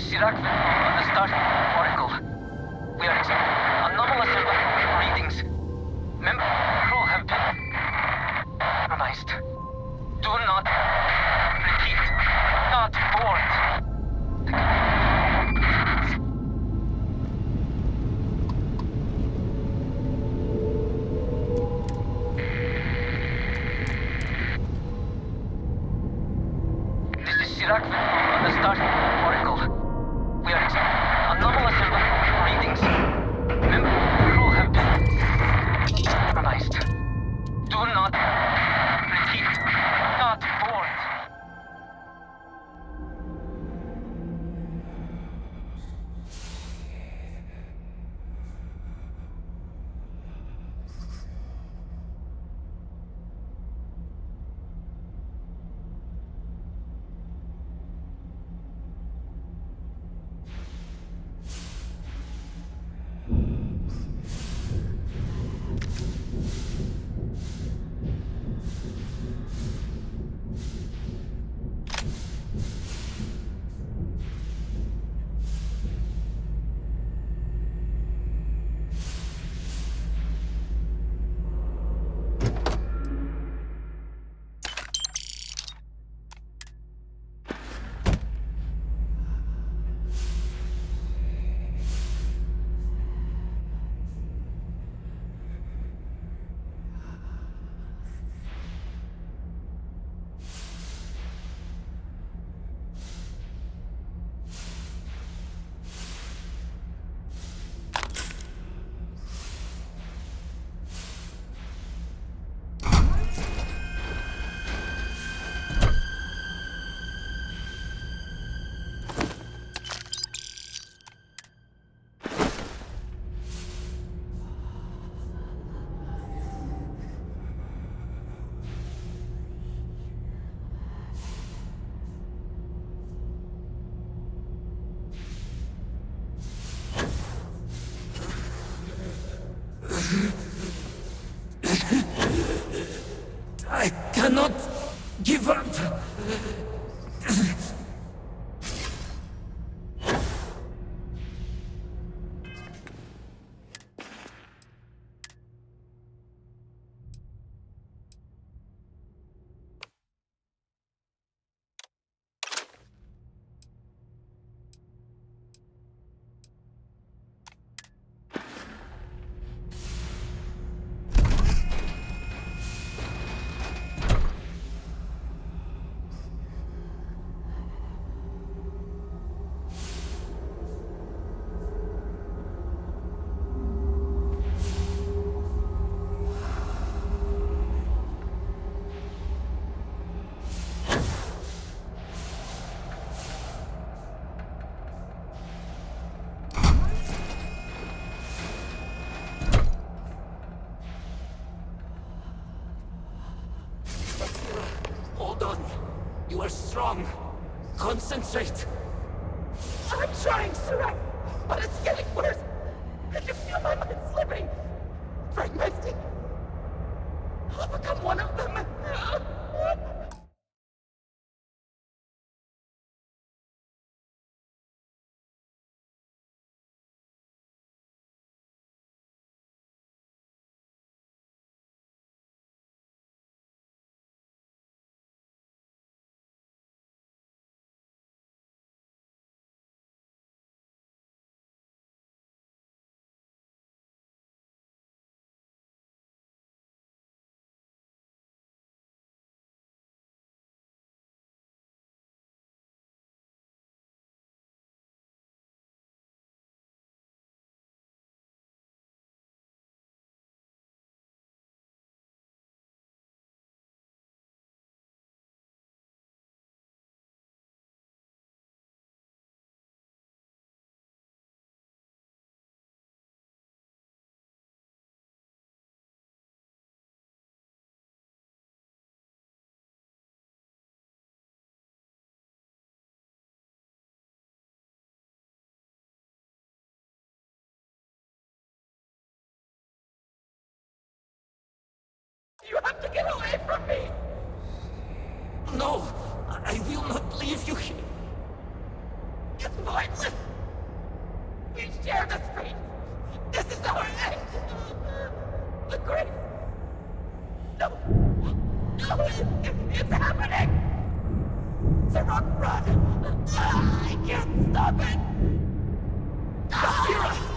Sirac on the start oracle. We are anomalous readings. Member crew have been compromised. Do not repeat. Not board. This is Sirac on the start oracle. We are anomalous readings. Member crew have been compromised. Do not repeat. Not board. I cannot give up. Hold on. You are strong. Concentrate. I'm trying, Sirac, but it's getting worse. I can feel my mind slipping, fragmenting. I'll become one of them. You have to get away from me! No, I will not leave you here. It's pointless. We share the street. This is our end. The great. No. No, it's happening. Sirach, run. I can't stop it. Sirach.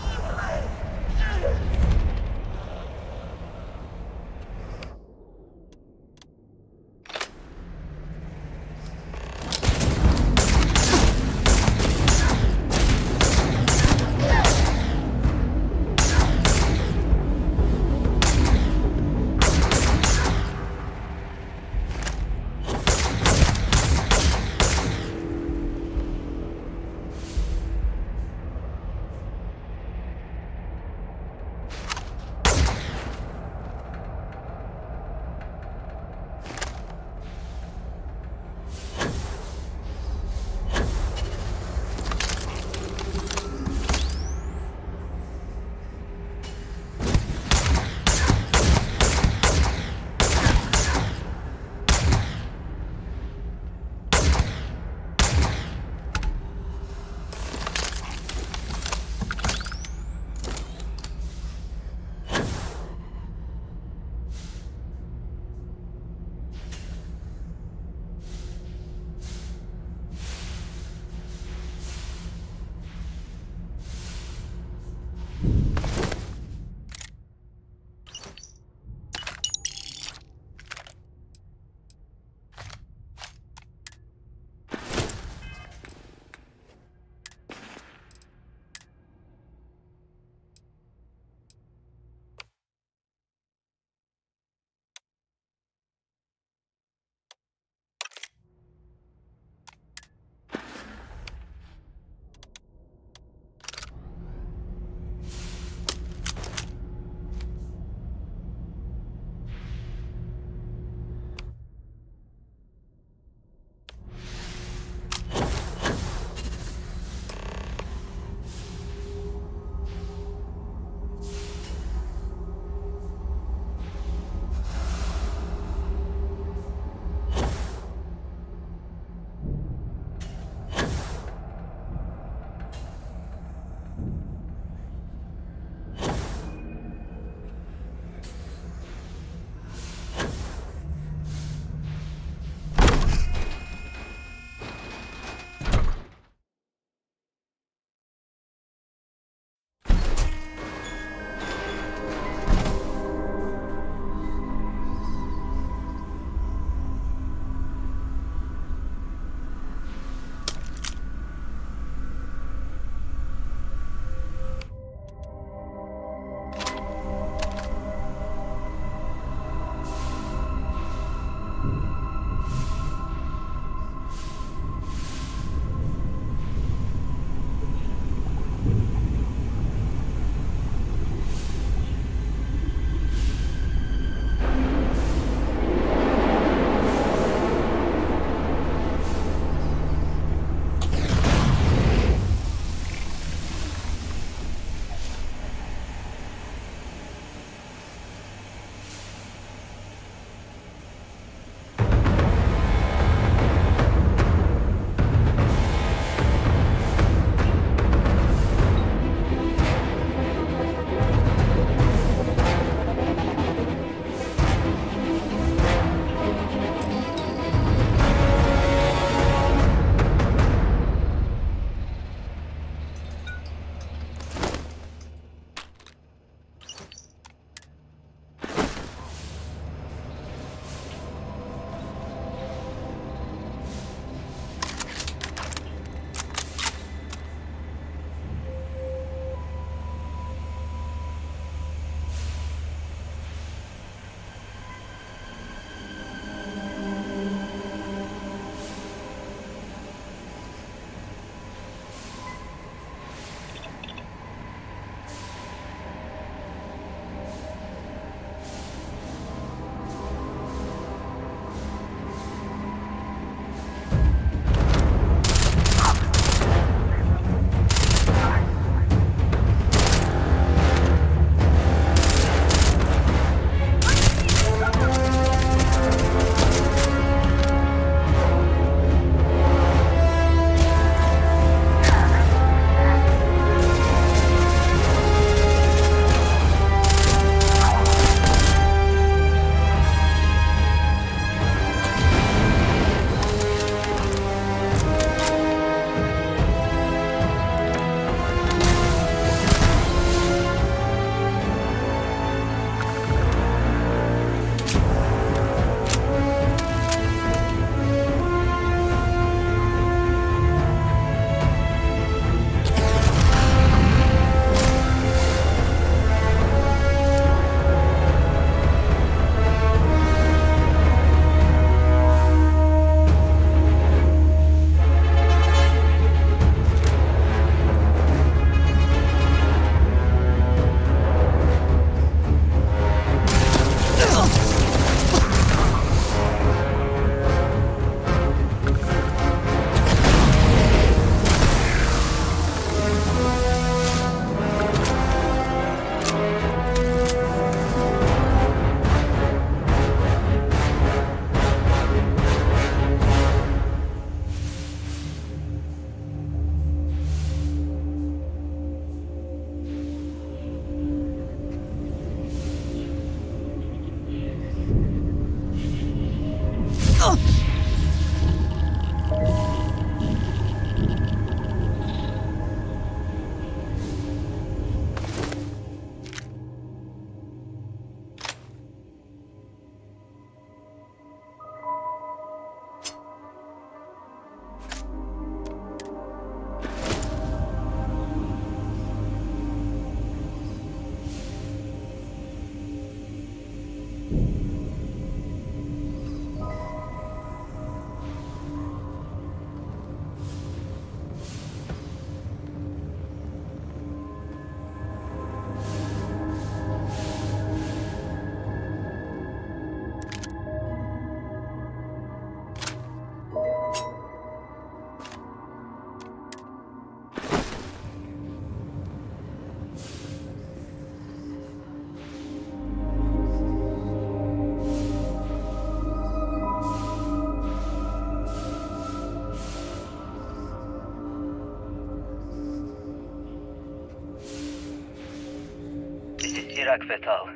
Dirac Vital.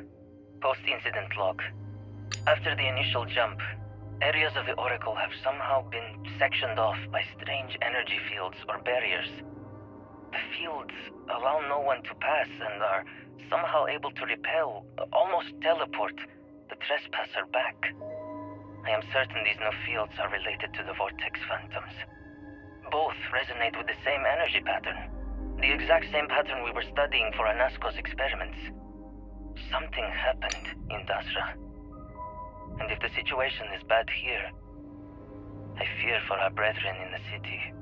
Post-incident log. After the initial jump, areas of the Oracle have somehow been sectioned off by strange energy fields or barriers. The fields allow no one to pass and are somehow able to repel, almost teleport, the trespasser back. I am certain these new fields are related to the Vortex Phantoms. Both resonate with the same energy pattern. The exact same pattern we were studying for Anasco's experiments. Something happened in Dazra. And if the situation is bad here, I fear for our brethren in the city.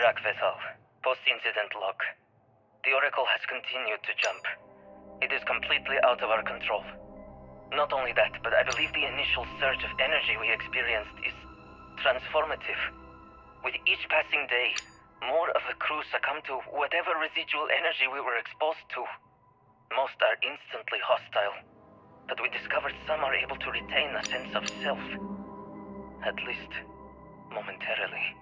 Sirak Vethal. Post-incident log. The Oracle has continued to jump. It is completely out of our control. Not only that, but I believe the initial surge of energy we experienced is transformative. With each passing day, more of the crew succumb to whatever residual energy we were exposed to. Most are instantly hostile, but we discovered some are able to retain a sense of self. At least, momentarily.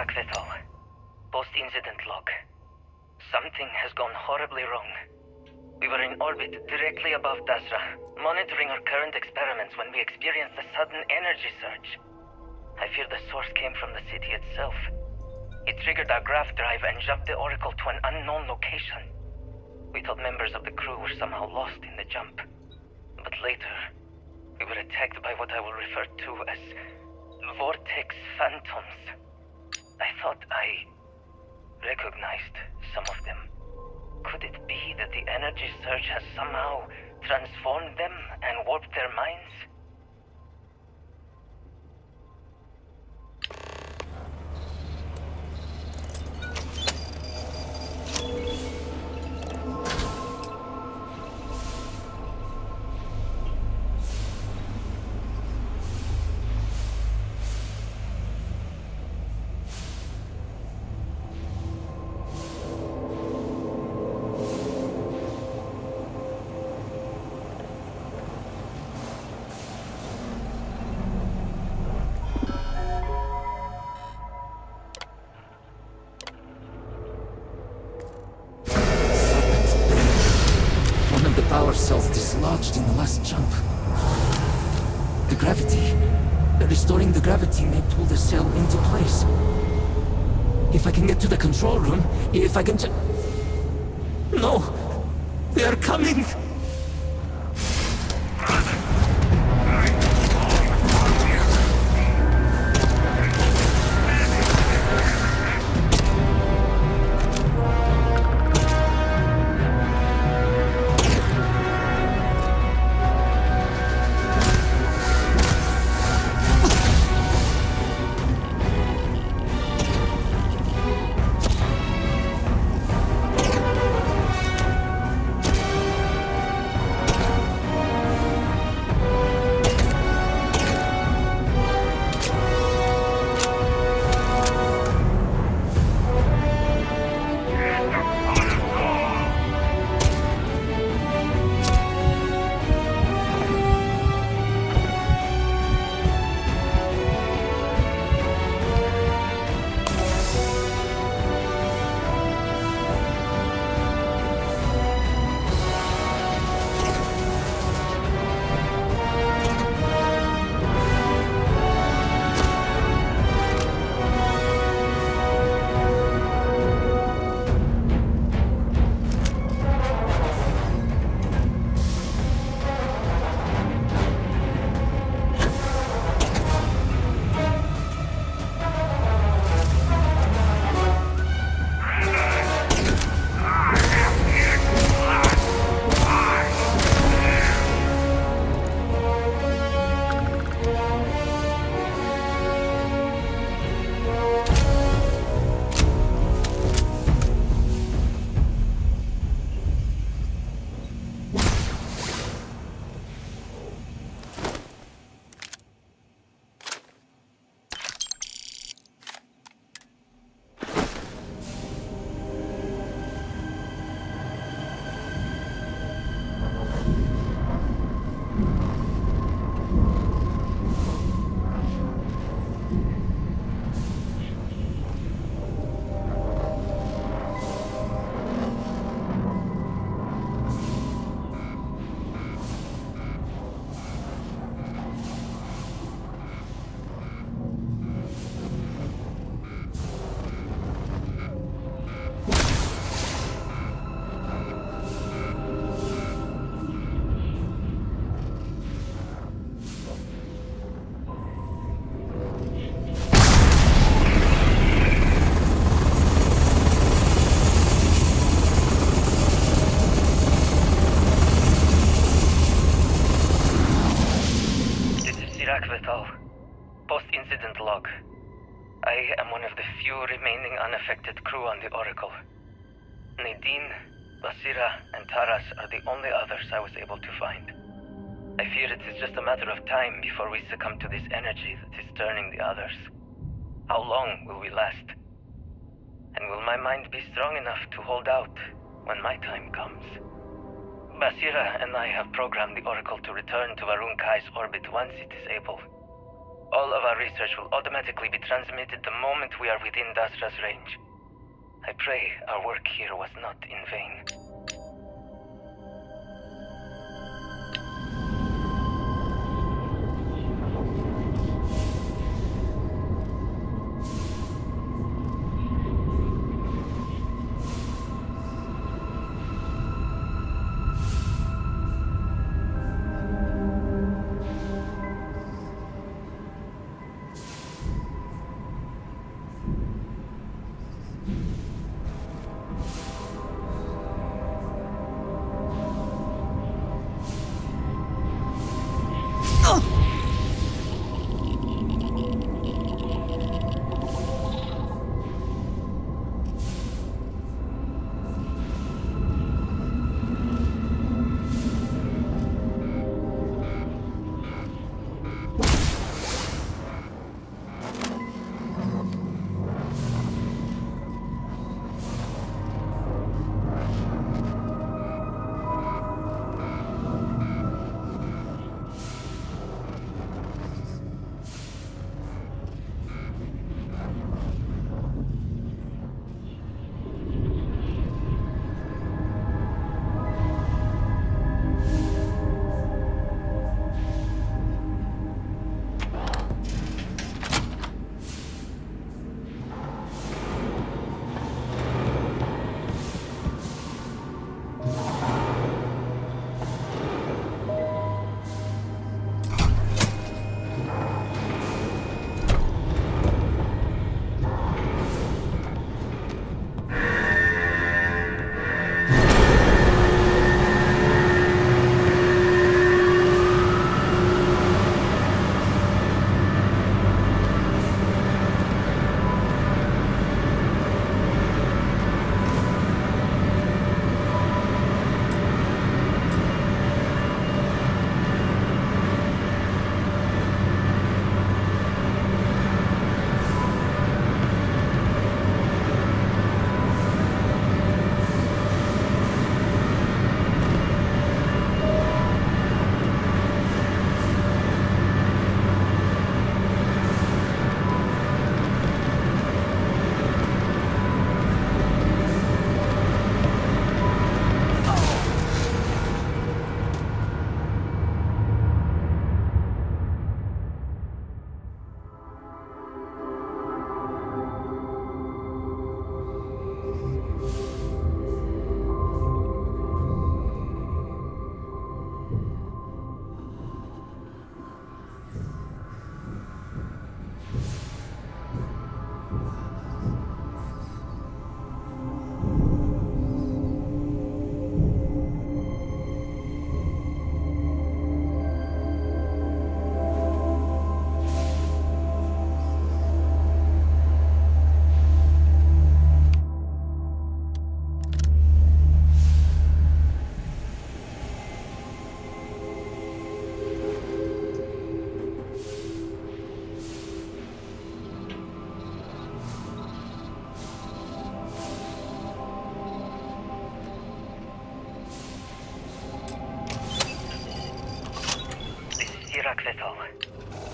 Sirak Vethal. Post-incident log. Something has gone horribly wrong. We were in orbit directly above Dazra, monitoring our current experiments when we experienced a sudden energy surge. I fear the source came from the city itself. It triggered our grav drive and jumped the Oracle to an unknown location. We thought members of the crew were somehow lost in the jump. But later, we were attacked by what I will refer to as vortex phantoms. I thought I recognized some of them. Could it be that the energy surge has somehow transformed them and warped their minds? Power cells dislodged in the last jump. The gravity. Restoring the gravity may pull the cell into place. If I can get to the control room, if I can No! They are coming! Post-incident log. I am one of the few remaining unaffected crew on the Oracle. Nadine, Basira, and Taras are the only others I was able to find. I fear it is just a matter of time before we succumb to this energy that is turning the others. How long will we last? And will my mind be strong enough to hold out when my time comes? Basira and I have programmed the Oracle to return to Va'ruun'kai's orbit once it is able. All of our research will automatically be transmitted the moment we are within Dazra's range. I pray our work here was not in vain.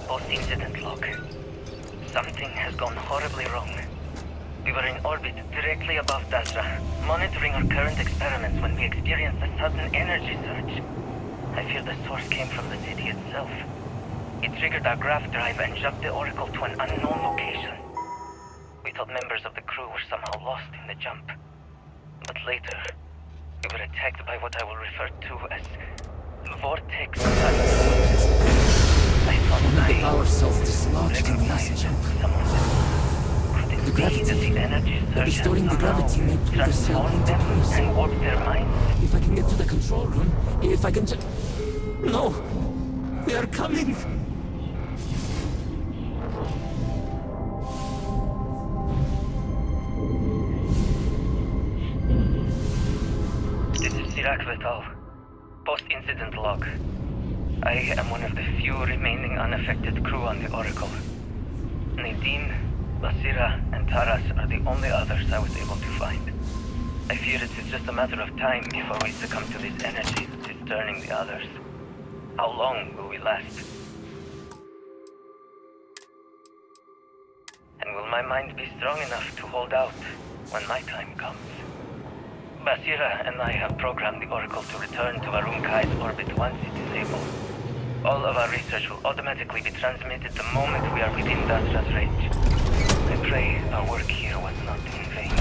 Post-incident log. Something has gone horribly wrong. We were in orbit directly above Dazra, monitoring our current experiments when we experienced a sudden energy surge. I fear the source came from the city itself. It triggered our graph drive and jumped the Oracle to an unknown location. We thought members of the crew were somehow lost in the jump. But later, we were attacked by what I will refer to as vortex. I thought One of the power cells dislodged in the last jump. The gravity. Restoring the gravity may pull the cell into place. And warp their minds. If I can get to the control room, if I can just... No! They are coming! This is Sirac Vital. Post-incident log. I am one of the few remaining unaffected crew on the Oracle. Nadine, Basira, and Taras are the only others I was able to find. I fear it is just a matter of time before we succumb to this energy that is turning the others. How long will we last? And will my mind be strong enough to hold out when my time comes? Basira and I have programmed the Oracle to return to Va'ruun'kai's orbit once it is able. All of our research will automatically be transmitted the moment we are within Dazra's range. I pray our work here was not in vain.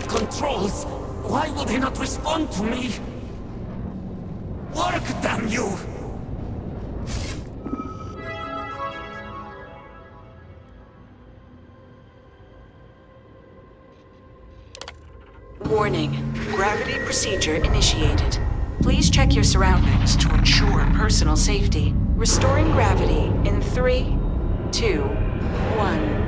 Controls! Why will they not respond to me? Work, damn you! Warning. Gravity procedure initiated. Please check your surroundings to ensure personal safety. Restoring gravity in 3, 2, 1.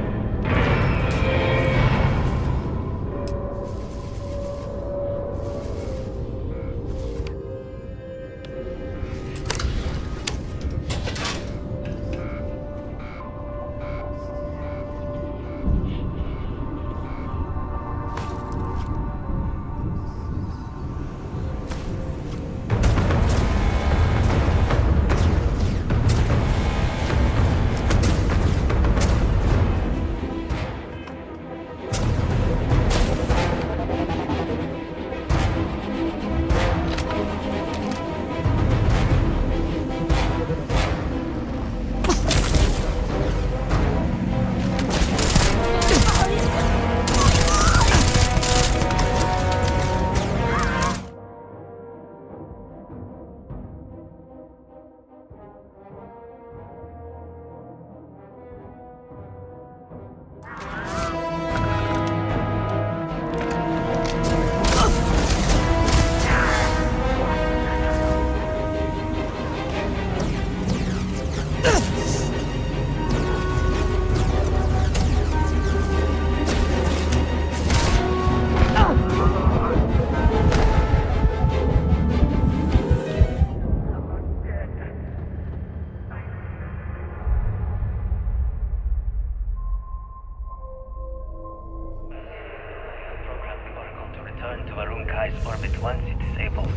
Return to Va'ruun'kai's orbit once it is able.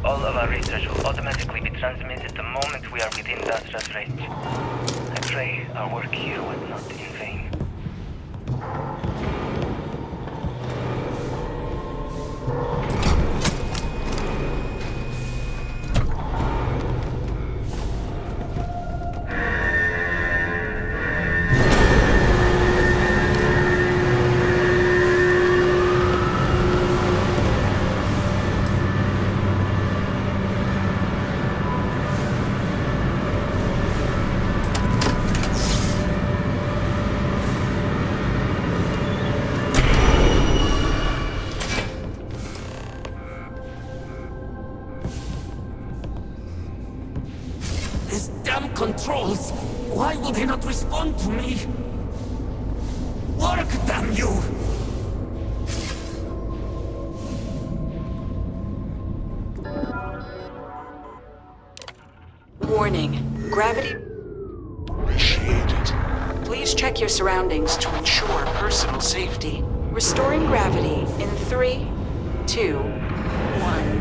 All of our research will automatically be transmitted the moment we are within Dazra's range. I pray our work here was not in vain. Controls! Why will they not respond to me? Work, damn you! Warning. Gravity initiated. Please check your surroundings to ensure personal safety. Restoring gravity in 3, 2, 1.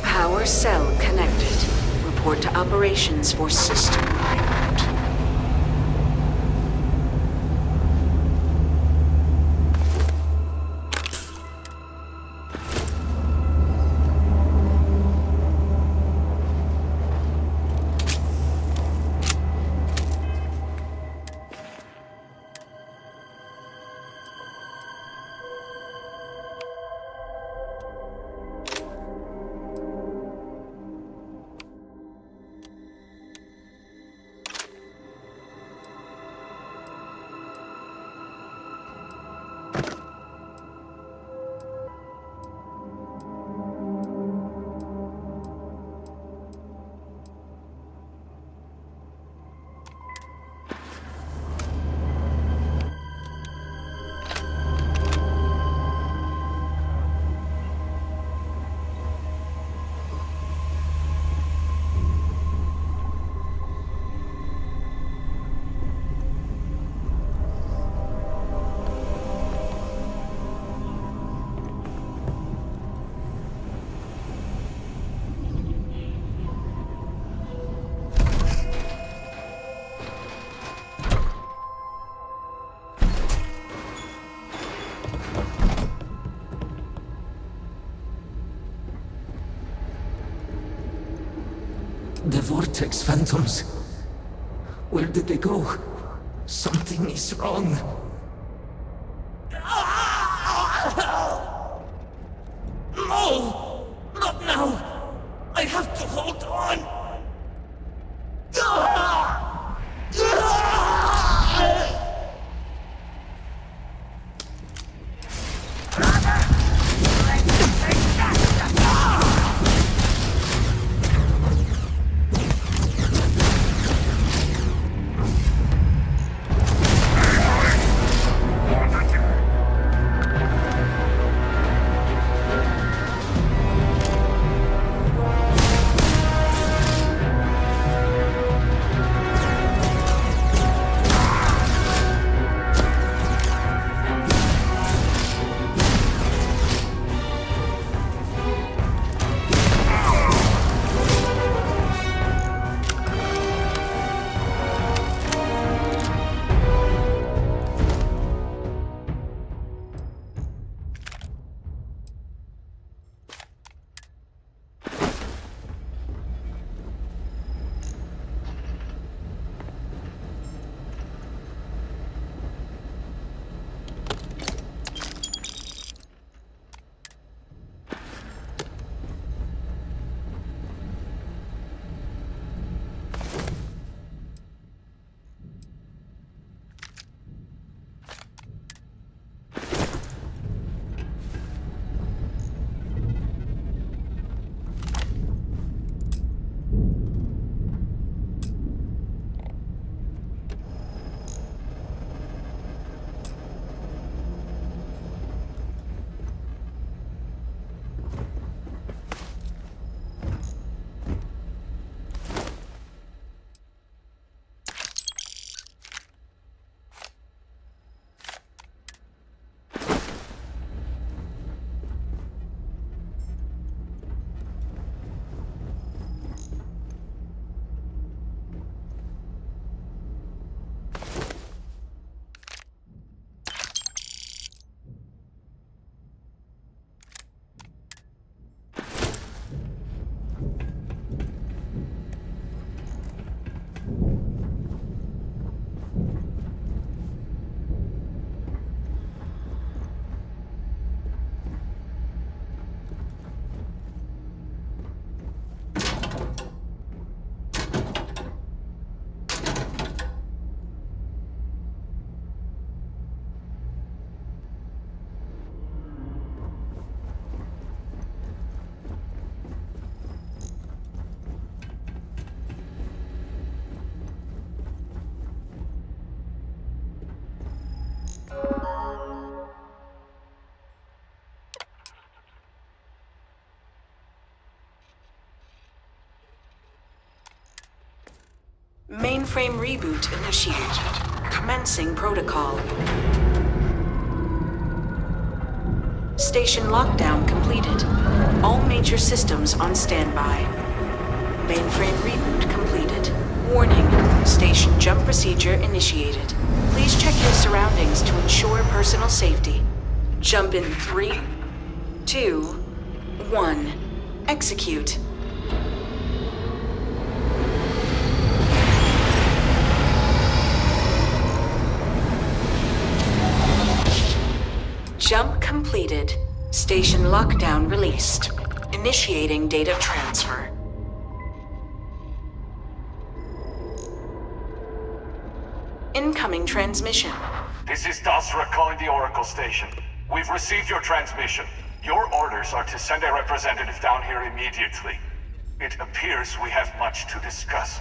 Power cell connected. Report to operations for system reboot. The vortex phantoms. Where did they go? Something is wrong. No! Not now! I have to hold on! Mainframe reboot initiated. Commencing protocol. Station lockdown completed. All major systems on standby. Mainframe reboot completed. Warning. Station jump procedure initiated. Please check your surroundings to ensure personal safety. Jump in 3, 2, 1. Execute. Jump completed. Station lockdown released. Initiating data transfer. Incoming transmission. This is Dazra calling the Oracle station. We've received your transmission. Your orders are to send a representative down here immediately. It appears we have much to discuss.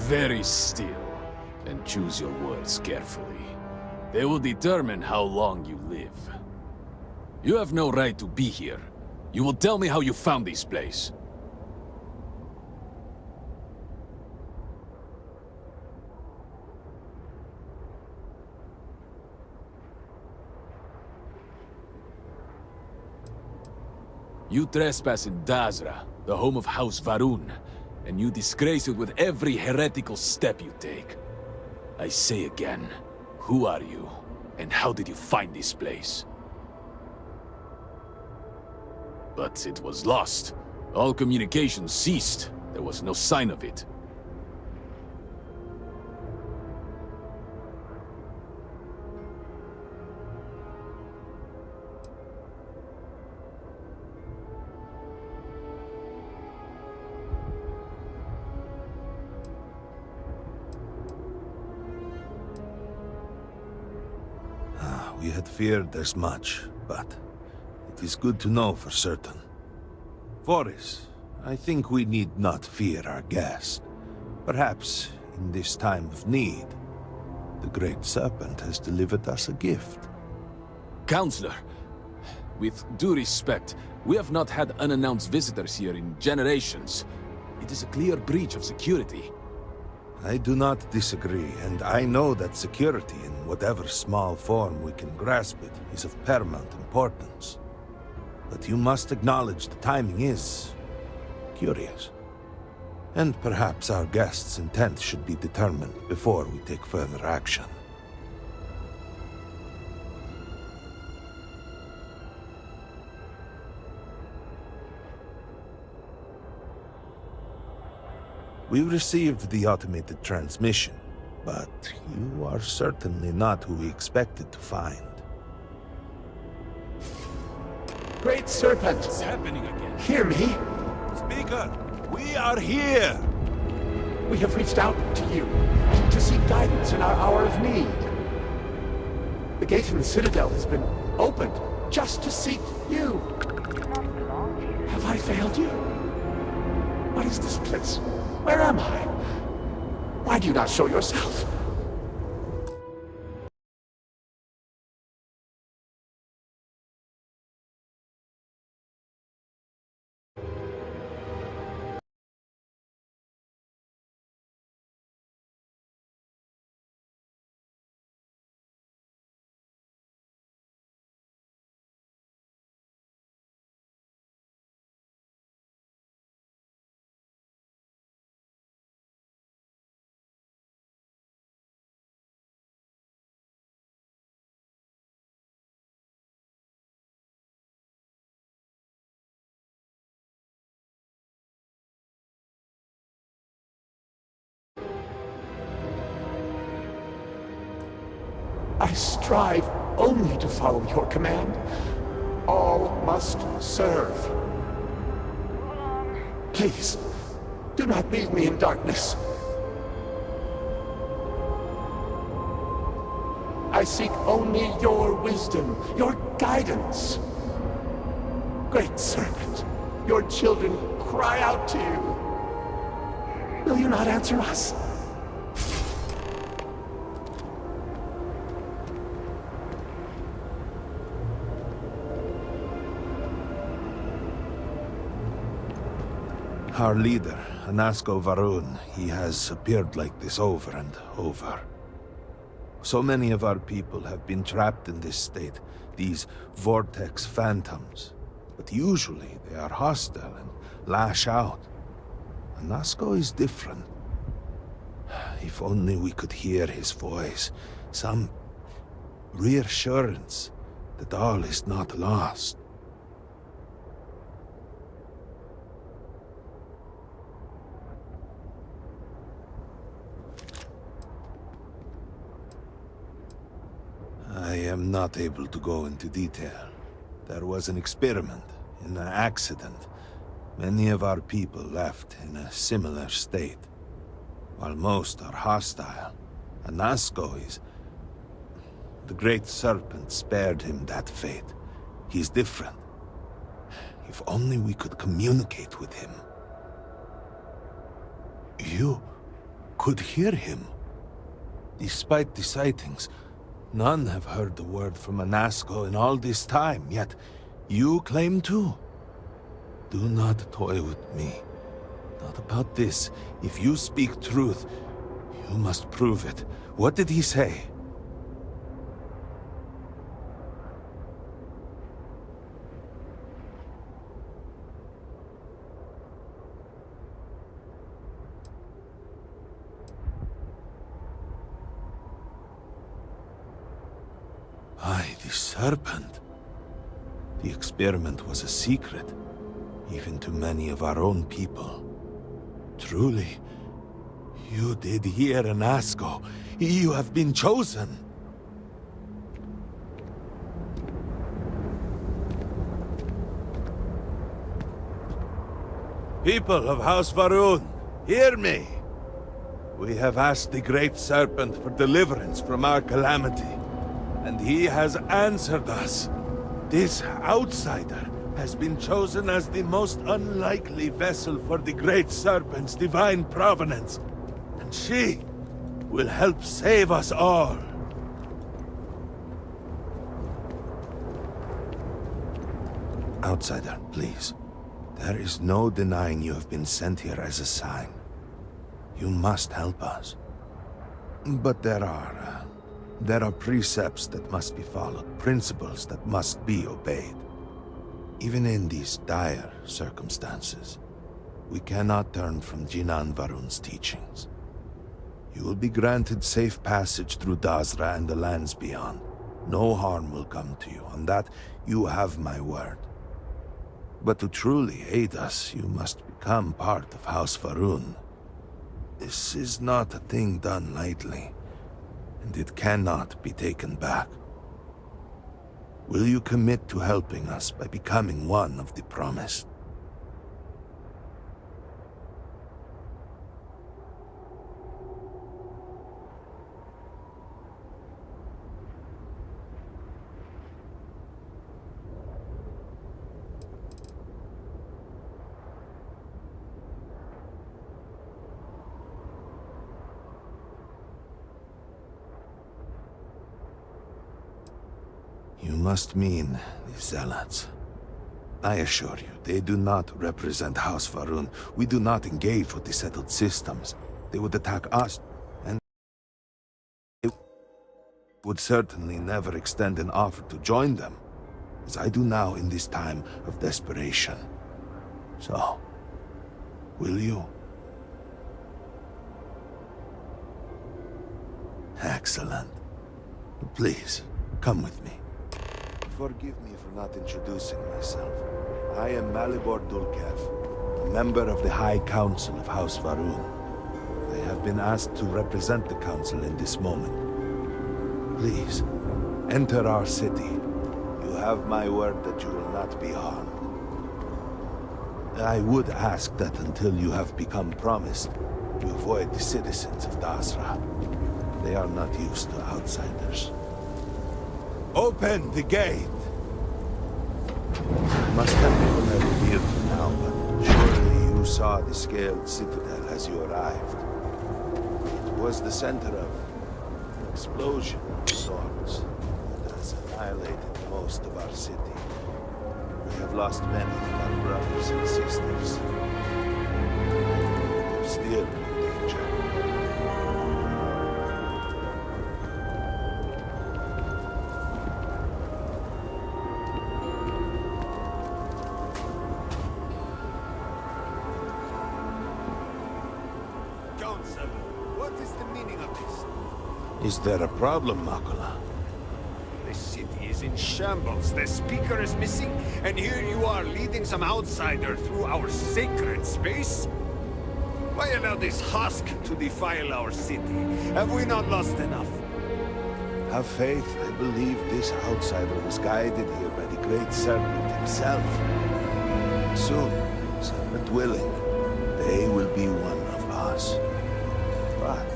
Very still, and choose your words carefully. They will determine how long you live. You have no right to be here. You will tell me how you found this place. You trespass in Dazra, the home of House Va'ruun, and you disgrace it with every heretical step you take. I say again, who are you, and how did you find this place? But it was lost. All communication ceased. There was no sign of it. We had feared as much, but it is good to know for certain. Forris, I think we need not fear our guest. Perhaps, in this time of need, the Great Serpent has delivered us a gift. Counselor, with due respect, we have not had unannounced visitors here in generations. It is a clear breach of security. I do not disagree, and I know that security, in whatever small form we can grasp it, is of paramount importance. But you must acknowledge the timing is curious. And perhaps our guest's intent should be determined before we take further action. We received the automated transmission, but you are certainly not who we expected to find. Great Serpent, What's happening again? hear me. Speaker, we are here! We have reached out to you to seek guidance in our hour of need. The gate in the Citadel has been opened just to seek you. Have I failed you? What is this place? Where am I? Why do you not show yourself? I strive only to follow your command. All must serve. Please, do not leave me in darkness. I seek only your wisdom, your guidance. Great Serpent, your children cry out to you. Will you not answer us? Our leader, Anasko Va'ruun, he has appeared like this over and over. So many of our people have been trapped in this state, these vortex phantoms. But usually they are hostile and lash out. Anasko is different. If only we could hear his voice, some reassurance that all is not lost. I am not able to go into detail. There was an experiment, an accident. Many of our people left in a similar state. While most are hostile, Anasko is... The Great Serpent spared him that fate. He's different. If only we could communicate with him. You could hear him. Despite the sightings, none have heard the word from Anasko in all this time, yet you claim to. Do not toy with me. Not about this. If you speak truth, you must prove it. What did he say? The Serpent. The experiment was a secret, even to many of our own people. Truly, you did hear Anasko. You have been chosen. People of House Va'ruun, hear me. We have asked the Great Serpent for deliverance from our calamity. And he has answered us. This outsider has been chosen as the most unlikely vessel for the Great Serpent's divine provenance. And she will help save us all. Outsider, please. There is no denying you have been sent here as a sign. You must help us. But there are precepts that must be followed, principles that must be obeyed. Even in these dire circumstances, we cannot turn from Jinan Va'ruun's teachings. You will be granted safe passage through Dazra and the lands beyond. No harm will come to you. On that, you have my word. But to truly aid us, you must become part of House Va'ruun. This is not a thing done lightly, and it cannot be taken back. Will you commit to helping us by becoming one of the promised? You must mean the Zealots. I assure you, they do not represent House Va'ruun. We do not engage with the settled systems. They would attack us, and they would certainly never extend an offer to join them, as I do now in this time of desperation. So, will you? Excellent. Please, come with me. Forgive me for not introducing myself. I am Malibor Dulkev, a member of the High Council of House Va'ruun. I have been asked to represent the Council in this moment. Please, enter our city. You have my word that you will not be harmed. I would ask that until you have become promised, you avoid the citizens of Dazra. They are not used to outsiders. Open the gate! I must have been revealed for now, but surely you saw the scaled citadel as you arrived. It was the center of an explosion of sorts that has annihilated most of our city. We have lost many of our brothers and sisters. We're still in danger. Is there a problem, Makula? The city is in shambles, the speaker is missing, and here you are leading some outsider through our sacred space? Why allow this husk to defile our city? Have we not lost enough? Have faith. I believe this outsider was guided here by the great serpent himself. Soon, serpent willing, they will be one of us. But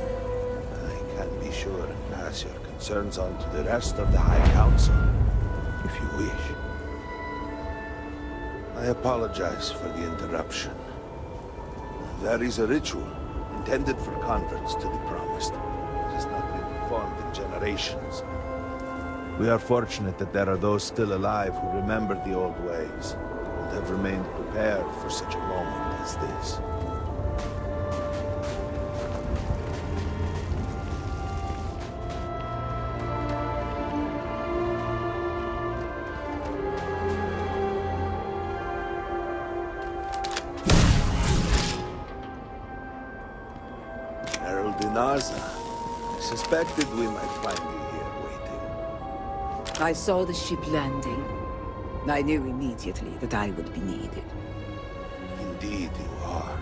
sure and pass your concerns on to the rest of the High Council, if you wish. I apologize for the interruption. There is a ritual intended for converts to the Promised. It has not been performed in generations. We are fortunate that there are those still alive who remember the old ways and have remained prepared for such a moment as this. I suspected we might find you here waiting. I saw the ship landing. I knew immediately that I would be needed. Indeed you are.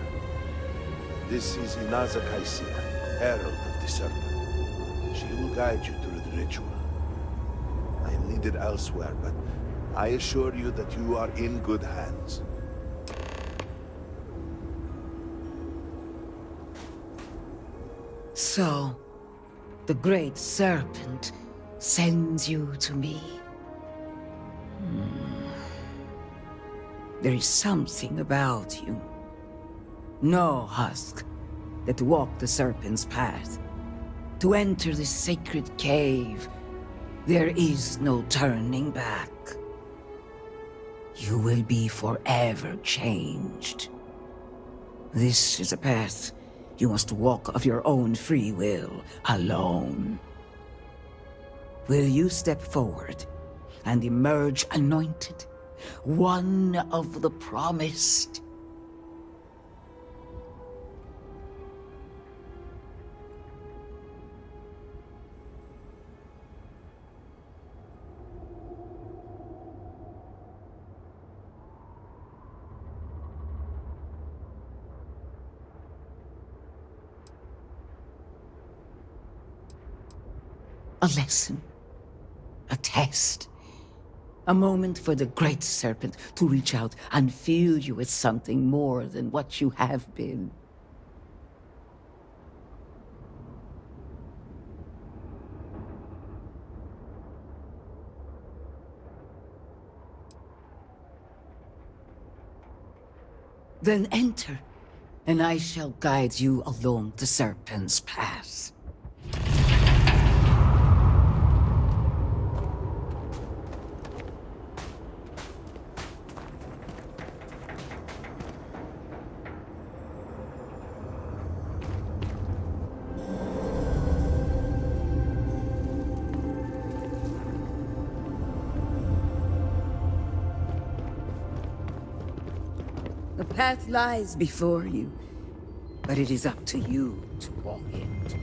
This is Inaza Kaisia, Herald of the Serpent. She will guide you through the ritual. I am needed elsewhere, but I assure you that you are in good hands. So, the Great Serpent sends you to me. There is something about you. No husk that walk the serpent's path. To enter this sacred cave, there is no turning back. You will be forever changed. This is a path you must walk of your own free will, alone. Will you step forward and emerge anointed, one of the promised? A lesson, a test, a moment for the Great Serpent to reach out and fill you with something more than what you have been. Then enter, and I shall guide you along the Serpent's path. The path lies before you, but it is up to you to walk it.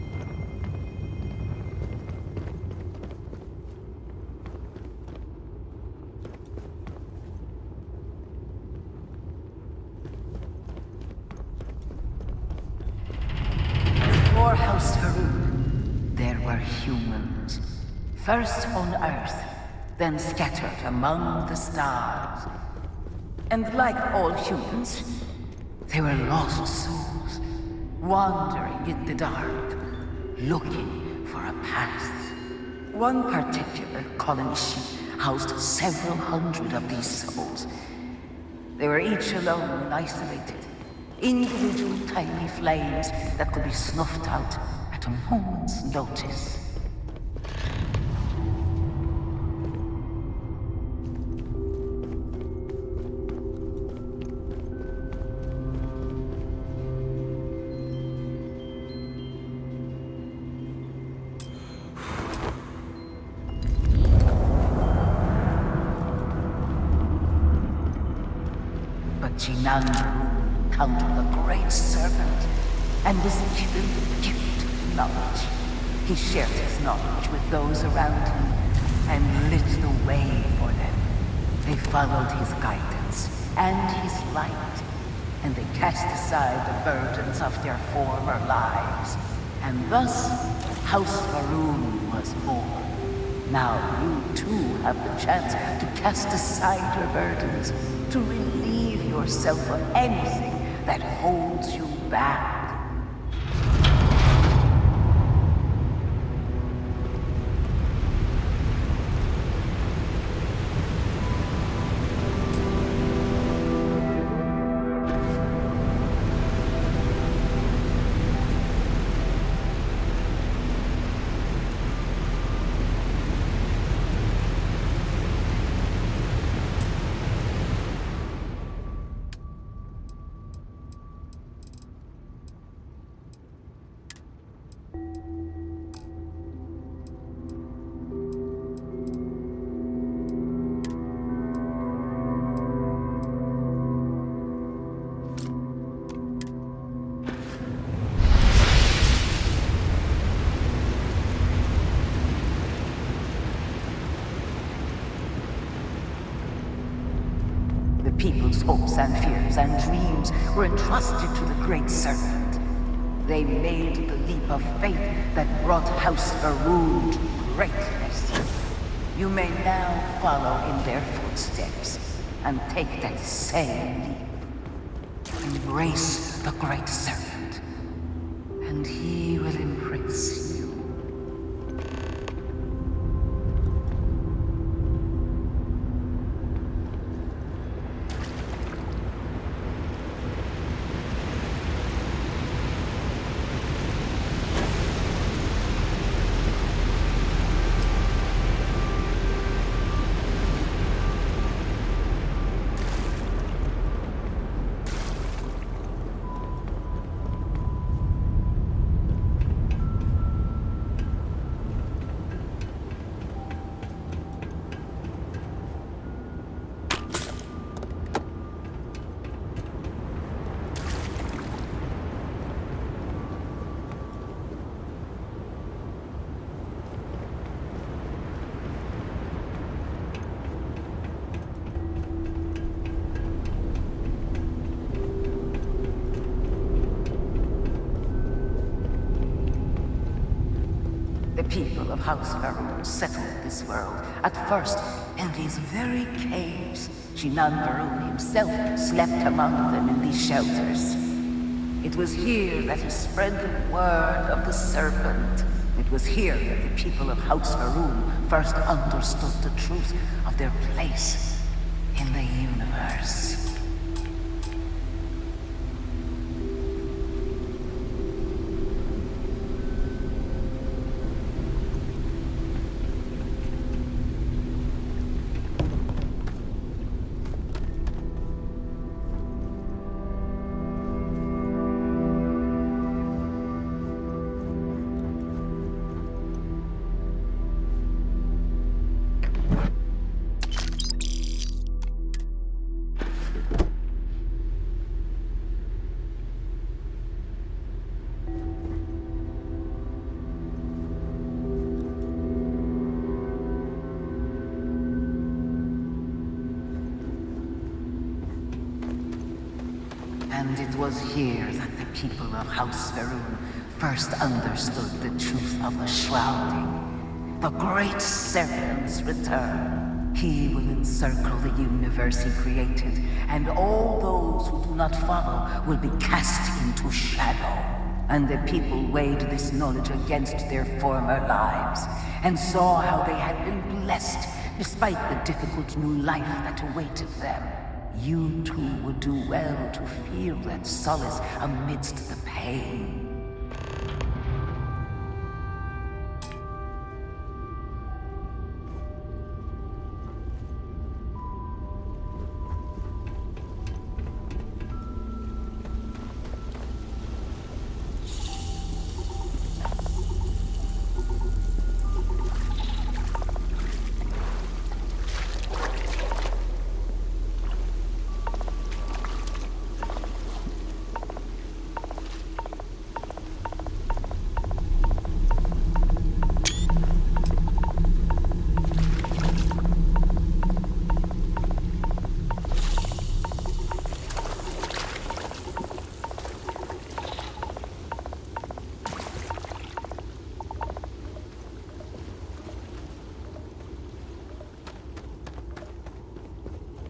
Before House Va'ruun, there were humans. First on Earth, then scattered among the stars. And like all humans, they were lost souls, wandering in the dark, looking for a path. One particular colony ship housed several hundred of these souls. They were each alone and isolated, individual tiny flames that could be snuffed out at a moment's notice. Va'ruun encountered the Great Serpent and was given the gift of knowledge. He shared his knowledge with those around him and lit the way for them. They followed his guidance and his light, and they cast aside the burdens of their former lives. And thus, House Va'ruun was born. Now you too have the chance to cast aside your burdens, to relieve yourself of anything that holds you back. People's hopes and fears and dreams were entrusted to the Great Serpent. They made the leap of faith that brought House Va'ruun to greatness. You may now follow in their footsteps and take that same leap. Embrace the Great Serpent, and he will embrace you. The people of House Va'ruun settled this world, at first in these very caves. Shinan Va'ruun himself slept among them in these shelters. It was here that he spread the word of the serpent. It was here that the people of House Va'ruun first understood the truth of their place in the universe. And it was here that the people of House Va'ruun first understood the truth of the shrouding. The great serpent's return. He will encircle the universe he created, and all those who do not follow will be cast into shadow. And the people weighed this knowledge against their former lives, and saw how they had been blessed despite the difficult new life that awaited them. You too would do well to feel that solace amidst the pain.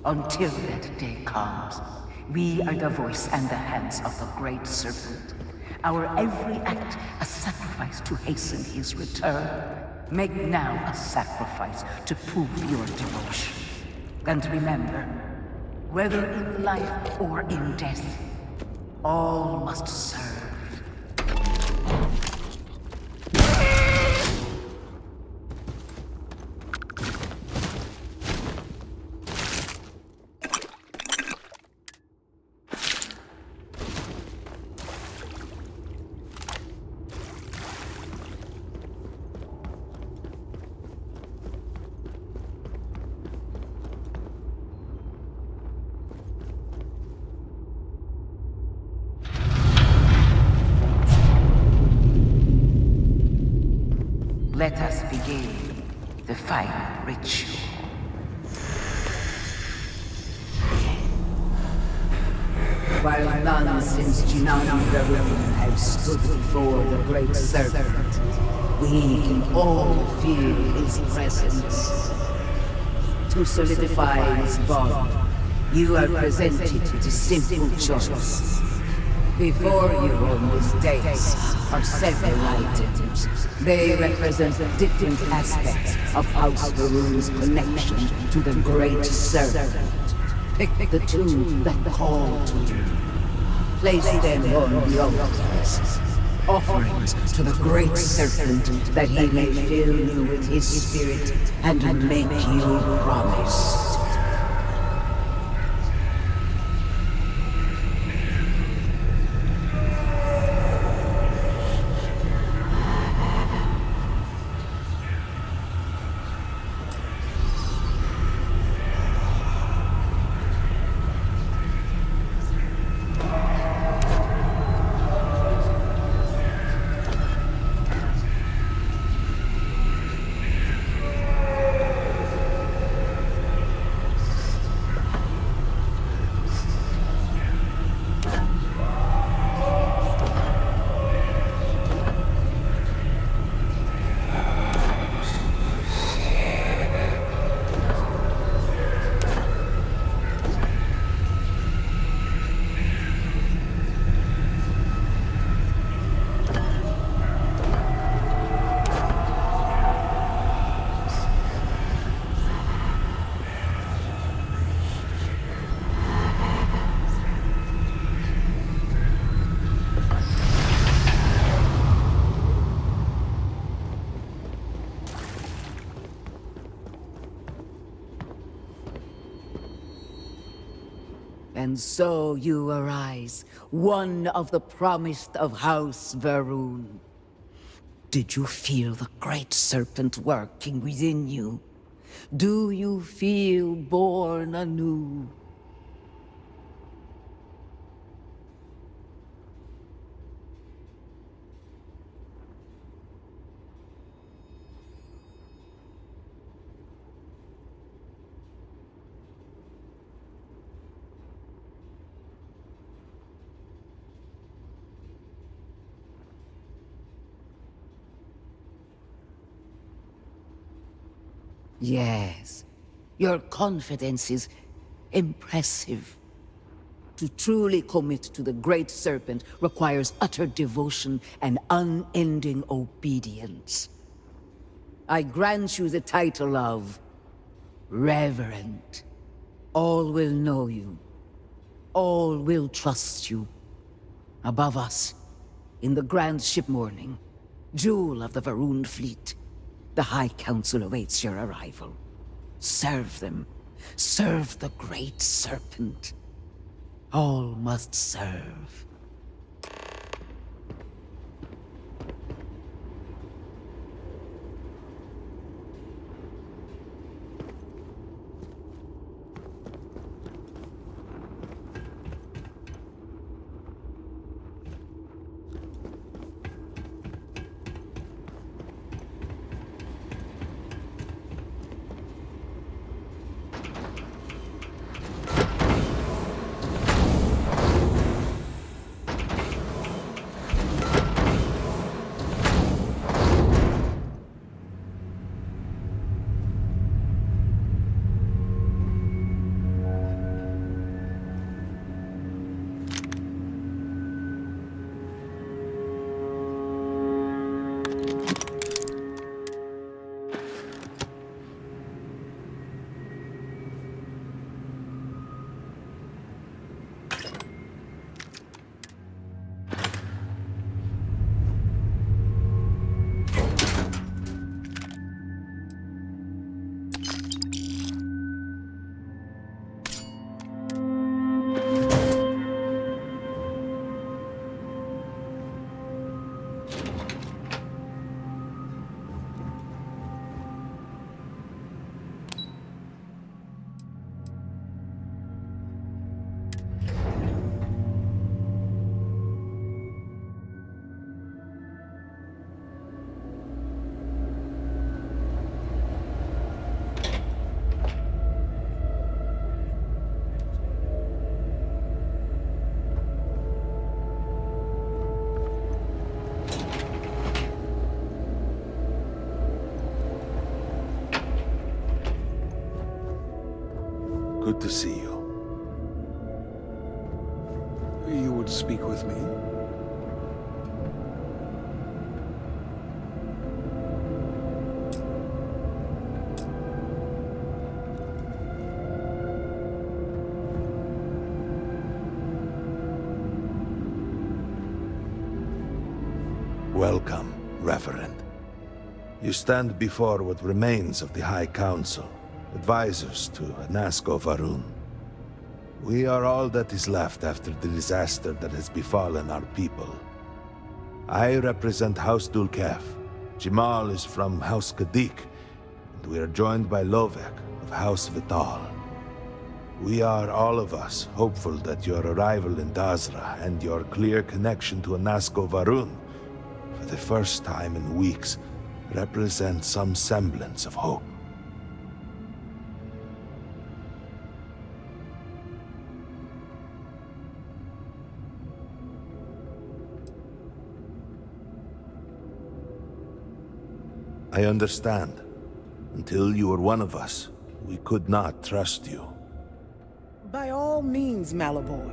Until that day comes, we are the voice and the hands of the great serpent. Our every act a sacrifice to hasten his return. Make now a sacrifice to prove your devotion. And remember, whether in life or in death, all must serve. Let us begin the final ritual. While none since Shinan Va'ruun have stood before the great serpent, we can all feel his presence. To solidify his bond, you are presented with a simple choice. Before you on this dais are several items. They represent different aspects of House Va'ruun's connection to the Great Serpent. Pick the two that call to you. Place them on the altars. Offerings to the Great Serpent that he may fill you with his spirit and make you promise. And so you arise, one of the promised of House Va'ruun. Did you feel the great serpent working within you? Do you feel born anew? Yes, your confidence is impressive. To truly commit to the Great Serpent requires utter devotion and unending obedience. I grant you the title of Reverend. All will know you. All will trust you. Above us, in the Grand Ship Morning, jewel of the Va'ruun fleet, the High Council awaits your arrival. Serve them. Serve the Great Serpent. All must serve. Good to see you. You would speak with me? Welcome, Reverend. You stand before what remains of the High Council, advisors to Nazco Va'ruun. We are all that is left after the disaster that has befallen our people. I represent House Dulkef. Jamal is from House Kadik, and we are joined by Lovek of House Vital. We are, all of us, hopeful that your arrival in Dazra and your clear connection to Nazco Va'ruun, for the first time in weeks, represent some semblance of hope. I understand. Until you were one of us, we could not trust you. By all means, Malabor.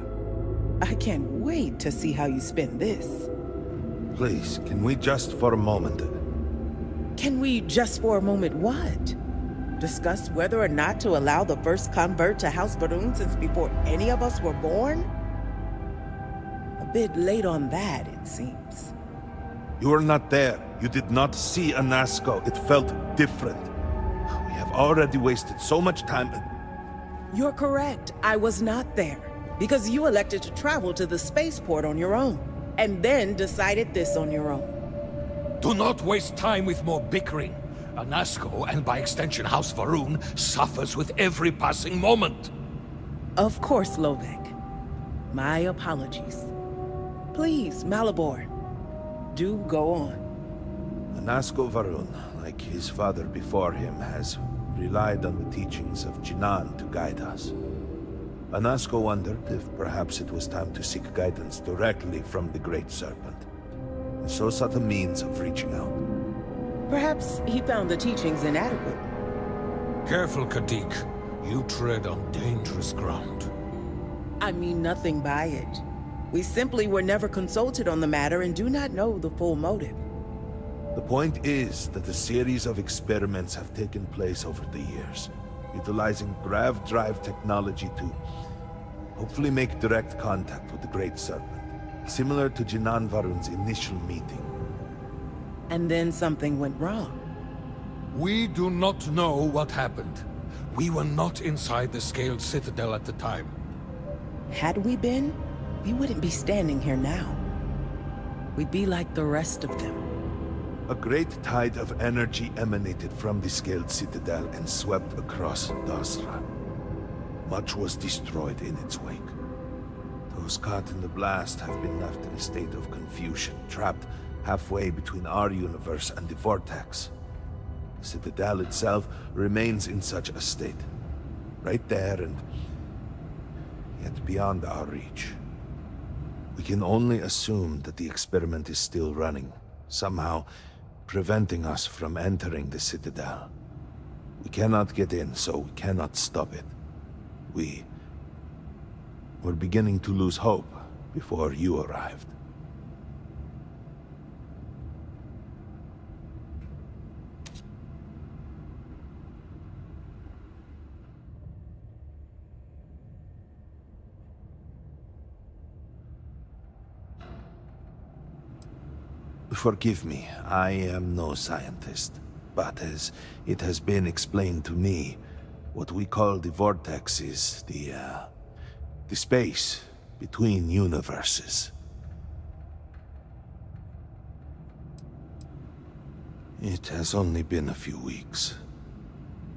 I can't wait to see how you spend this. Please, can we just for a moment... Can we just for a moment what? Discuss whether or not to allow the first convert to House Va'ruun since before any of us were born? A bit late on that, it seems. You were not there. You did not see a Nazco. It felt different. We have already wasted so much time. You're correct. I was not there. Because you elected to travel to the spaceport on your own, and then decided this on your own. Do not waste time with more bickering. Anasco, and by extension House Va'ruun, suffers with every passing moment. Of course, Lovek. My apologies. Please, Malabor, do go on. Anasco Va'ruun, like his father before him, has relied on the teachings of Jinan to guide us. Anasco wondered if perhaps it was time to seek guidance directly from the Great Serpent, and so sought a means of reaching out. Perhaps he found the teachings inadequate. Careful, Kadik. You tread on dangerous ground. I mean nothing by it. We simply were never consulted on the matter and do not know the full motive. The point is that a series of experiments have taken place over the years, utilizing grav drive technology to hopefully make direct contact with the Great Serpent, similar to Jinan Va'ruun's initial meeting. And then something went wrong. We do not know what happened. We were not inside the Scaled Citadel at the time. Had we been, we wouldn't be standing here now. We'd be like the rest of them. A great tide of energy emanated from the Scaled Citadel and swept across Dazra. Much was destroyed in its wake. Those caught in the blast have been left in a state of confusion, trapped halfway between our universe and the Vortex. The Citadel itself remains in such a state. Right there and yet beyond our reach. We can only assume that the experiment is still running, somehow preventing us from entering the Citadel. We cannot get in, so we cannot stop it. We're beginning to lose hope before you arrived. Forgive me, I am no scientist, but as it has been explained to me, what we call the Vortex is the space between universes. It has only been a few weeks.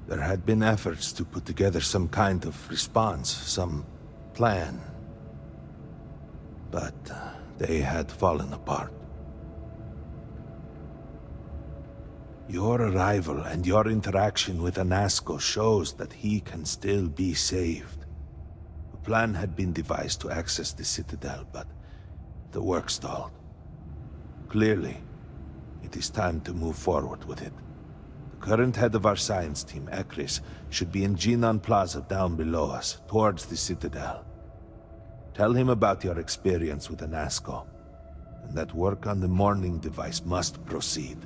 There had been efforts to put together some kind of response, some plan, but they had fallen apart. Your arrival and your interaction with Anasco shows that he can still be saved. A plan had been devised to access the Citadel, but the work stalled. Clearly, it is time to move forward with it. The current head of our science team, Ekris, should be in Jinan Plaza down below us, towards the Citadel. Tell him about your experience with Anasco, and that work on the morning device must proceed.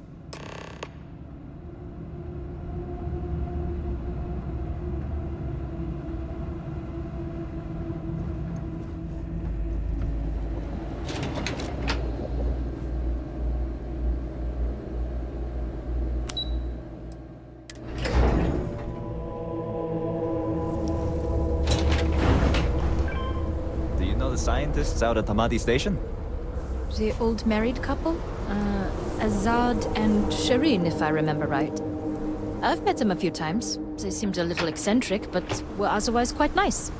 Scientists out at Hamadi Station? The old married couple? Azad and Shireen, if I remember right. I've met them a few times. They seemed a little eccentric, but were otherwise quite nice.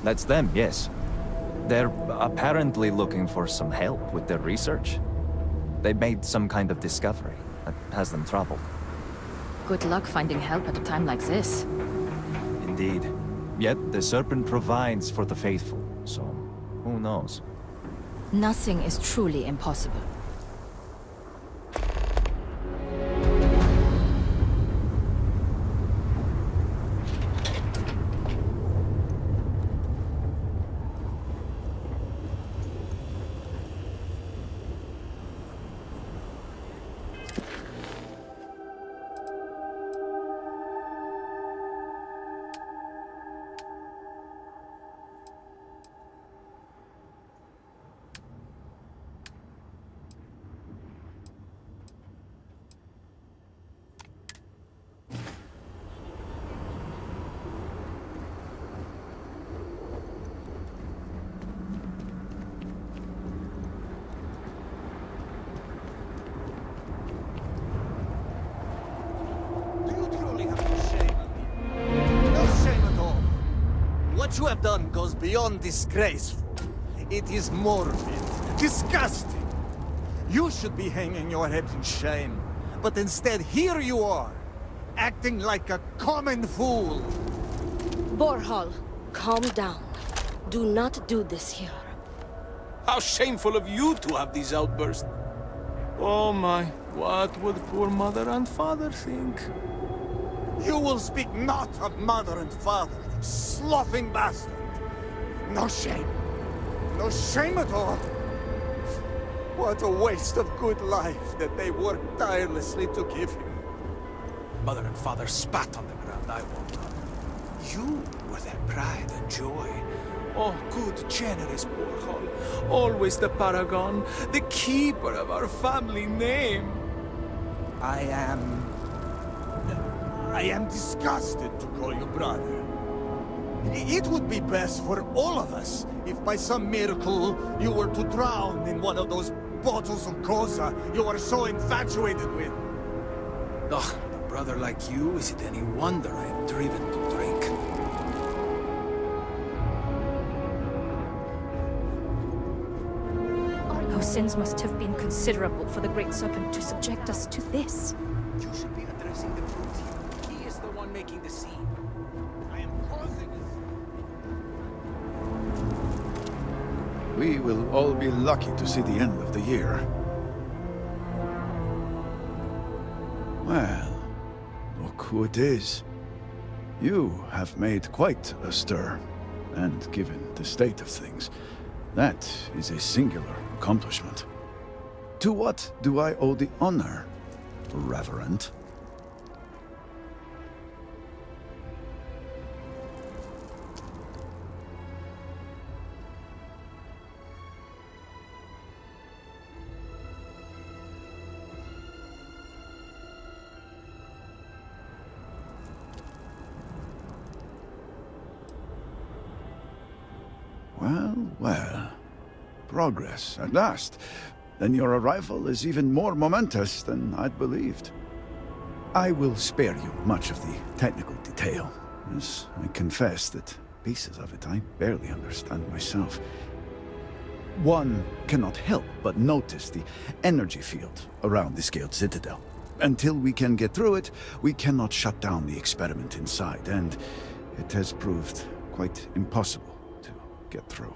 That's them, yes. They're apparently looking for some help with their research. They made some kind of discovery that has them troubled. Good luck finding help at a time like this. Indeed. Yet the Serpent provides for the faithful, so who knows? Nothing is truly impossible. What you have done goes beyond disgraceful. It is morbid, disgusting. You should be hanging your head in shame. But instead, here you are, acting like a common fool. Borhall, calm down. Do not do this here. How shameful of you to have these outbursts. Oh my, what would poor mother and father think? You will speak not of mother and father, sloughing bastard. No shame. No shame at all. What a waste of good life that they worked tirelessly to give him. Mother and father spat on the ground, I walked on. You were their pride and joy. Oh, good, generous Borhall. Always the paragon, the keeper of our family name. I am disgusted to call you brother. It would be best for all of us if by some miracle you were to drown in one of those bottles of Koza you are so infatuated with. Ugh, with a brother like you, is it any wonder I am driven to drink? Our sins must have been considerable for the Great Serpent to subject us to this. You should be addressing the truth here. He is the one making the scene. I am causing this. We will all be lucky to see the end of the year. Well, look who it is. You have made quite a stir, and given the state of things, that is a singular accomplishment. To what do I owe the honor, Reverend? Well. Progress, at last. Then your arrival is even more momentous than I'd believed. I will spare you much of the technical detail, as I confess that pieces of it I barely understand myself. One cannot help but notice the energy field around the scaled citadel. Until we can get through it, we cannot shut down the experiment inside, and it has proved quite impossible to get through.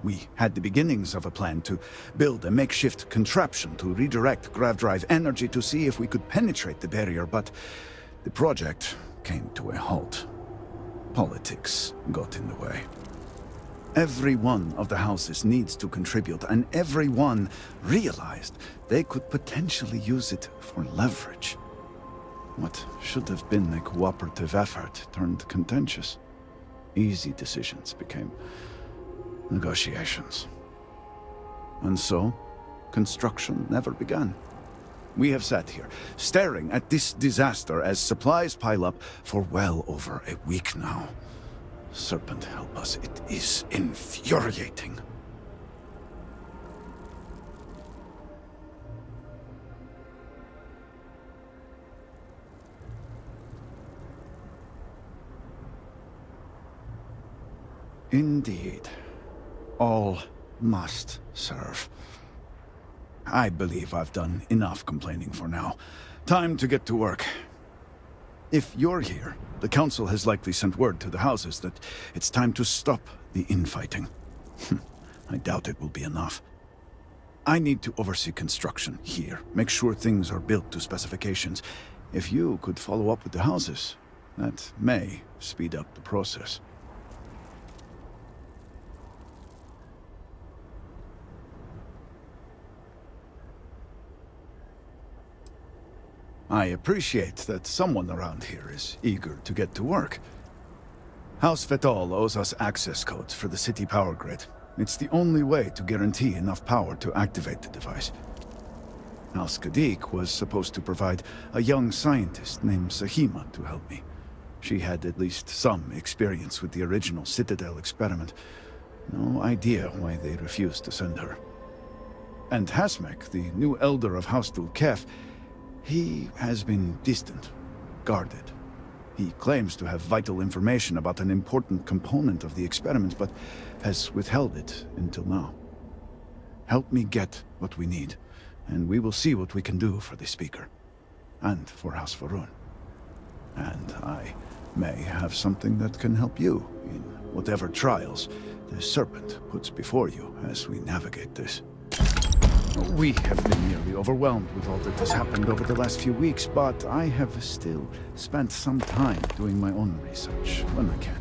We had the beginnings of a plan to build a makeshift contraption to redirect grav drive energy to see if we could penetrate the barrier, but the project came to a halt. Politics got in the way. Every one of the houses needs to contribute, and every one realized they could potentially use it for leverage. What should have been a cooperative effort turned contentious. Easy decisions became negotiations. And so, construction never began. We have sat here, staring at this disaster as supplies pile up for well over a week now. Serpent help us, it is infuriating. Indeed. All must serve. I believe I've done enough complaining for now. Time to get to work. If you're here, the Council has likely sent word to the houses that it's time to stop the infighting. I doubt it will be enough. I need to oversee construction here, make sure things are built to specifications. If you could follow up with the houses, that may speed up the process. I appreciate that someone around here is eager to get to work. House Fetal owes us access codes for the city power grid. It's the only way to guarantee enough power to activate the device. House Kadik was supposed to provide a young scientist named Sahima to help me. She had at least some experience with the original Citadel experiment. No idea why they refused to send her. And Hasmek, the new elder of House Dulkef, he has been distant, guarded. He claims to have vital information about an important component of the experiment, but has withheld it until now. Help me get what we need, and we will see what we can do for the Speaker. And for House Va'ruun. And I may have something that can help you in whatever trials the Serpent puts before you as we navigate this. We have been nearly overwhelmed with all that has happened over the last few weeks, but I have still spent some time doing my own research when I can.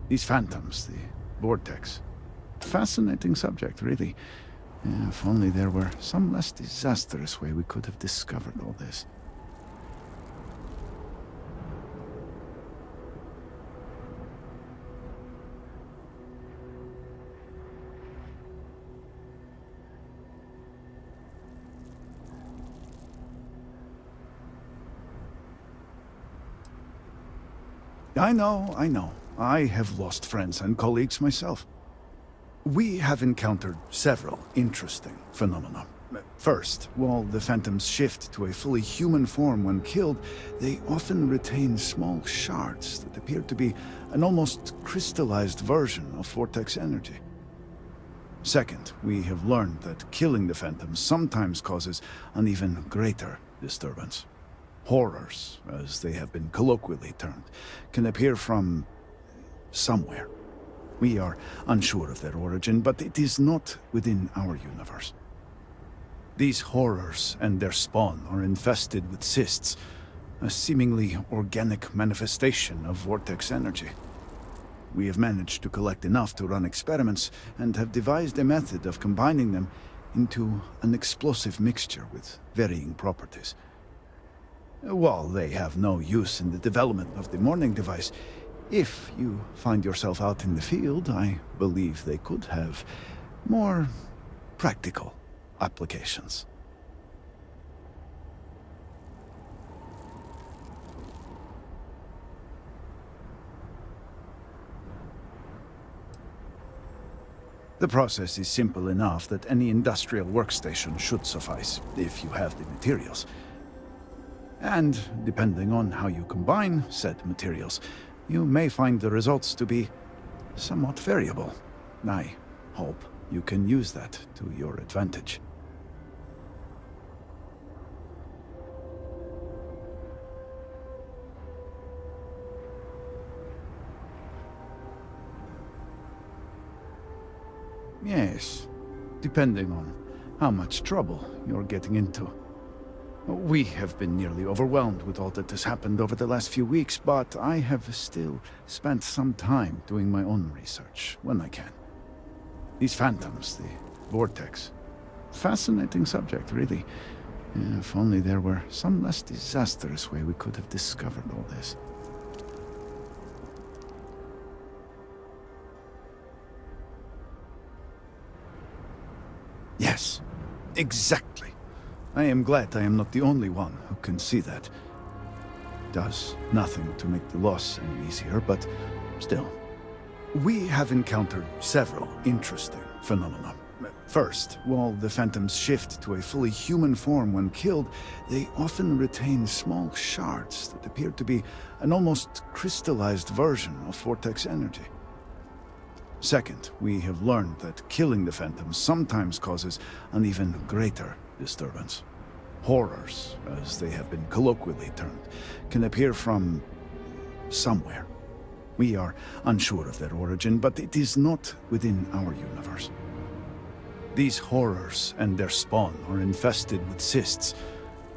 These phantoms, the vortex. Fascinating subject, really. If only there were some less disastrous way we could have discovered all this. I know. I have lost friends and colleagues myself. We have encountered several interesting phenomena. First, while the phantoms shift to a fully human form when killed, they often retain small shards that appear to be an almost crystallized version of vortex energy. Second, we have learned that killing the phantoms sometimes causes an even greater disturbance. Horrors, as they have been colloquially termed, can appear from somewhere. We are unsure of their origin, but it is not within our universe. These horrors and their spawn are infested with cysts, a seemingly organic manifestation of vortex energy. We have managed to collect enough to run experiments and have devised a method of combining them into an explosive mixture with varying properties. While they have no use in the development of the morning device, if you find yourself out in the field, I believe they could have more practical applications. The process is simple enough that any industrial workstation should suffice, if you have the materials. And, depending on how you combine said materials, you may find the results to be somewhat variable. I hope you can use that to your advantage. Yes, depending on how much trouble you're getting into. We have been nearly overwhelmed with all that has happened over the last few weeks, but I have still spent some time doing my own research when I can. These phantoms, the vortex. Fascinating subject, really. If only there were some less disastrous way we could have discovered all this. Yes, exactly. I am glad I am not the only one who can see that. Does nothing to make the loss any easier, but still. We have encountered several interesting phenomena. First, while the phantoms shift to a fully human form when killed, they often retain small shards that appear to be an almost crystallized version of vortex energy. Second, we have learned that killing the phantoms sometimes causes an even greater disturbance. Horrors, as they have been colloquially termed, can appear from somewhere. We are unsure of their origin, but it is not within our universe. These horrors and their spawn are infested with cysts,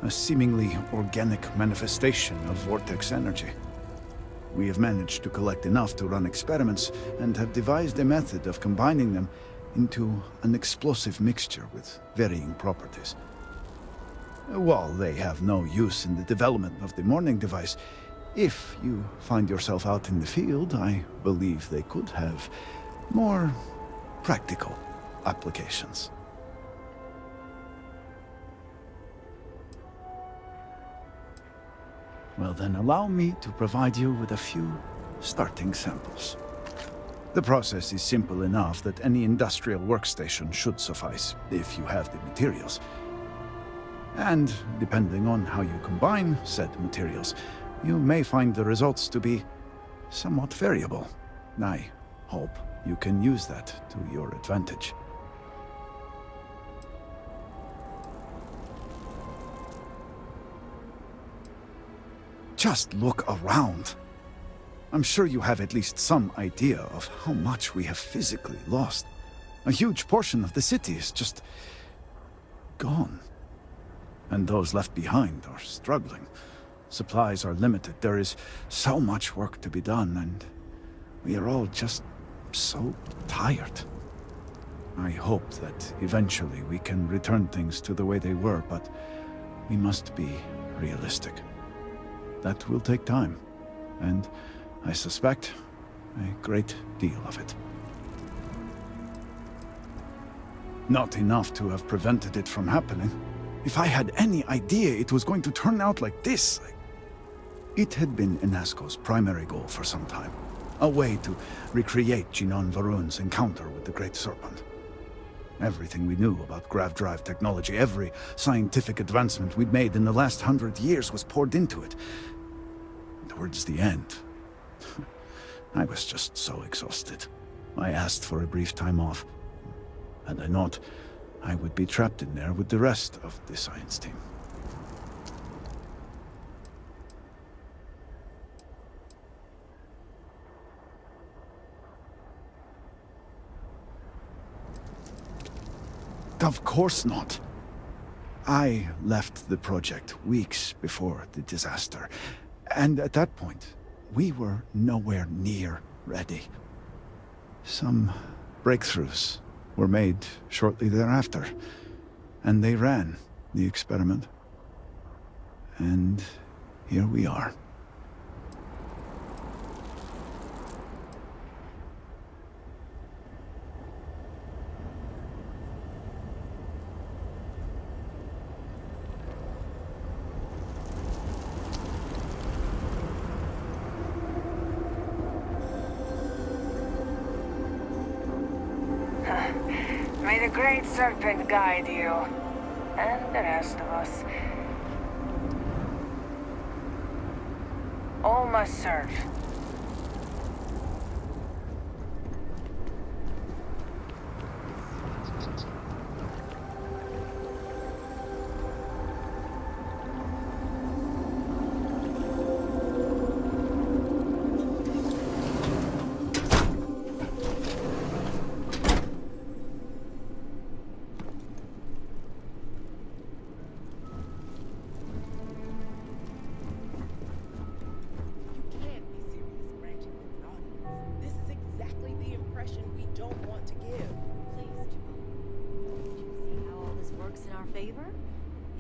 a seemingly organic manifestation of vortex energy. We have managed to collect enough to run experiments and have devised a method of combining them into an explosive mixture with varying properties. While they have no use in the development of the morning device, if you find yourself out in the field, I believe they could have more practical applications. Well then, allow me to provide you with a few starting samples. The process is simple enough that any industrial workstation should suffice, if you have the materials. And, depending on how you combine said materials, you may find the results to be somewhat variable. I hope you can use that to your advantage. Just look around. I'm sure you have at least some idea of how much we have physically lost. A huge portion of the city is just gone. And those left behind are struggling. Supplies are limited. There is so much work to be done, and we are all just so tired. I hope that eventually we can return things to the way they were, but we must be realistic. That will take time, and I suspect a great deal of it. Not enough to have prevented it from happening. If I had any idea it was going to turn out like this, it had been Inasco's primary goal for some time. A way to recreate Jinon Va'ruun's encounter with the Great Serpent. Everything we knew about grav drive technology, every scientific advancement we'd made in the last 100 years was poured into it. Towards the end, I was just so exhausted. I asked for a brief time off. Had I not, I would be trapped in there with the rest of the science team. Of course not. I left the project weeks before the disaster, and at that point, we were nowhere near ready. Some breakthroughs were made shortly thereafter, and they ran the experiment. And here we are. May the Great Serpent guide you, and the rest of us. All must serve.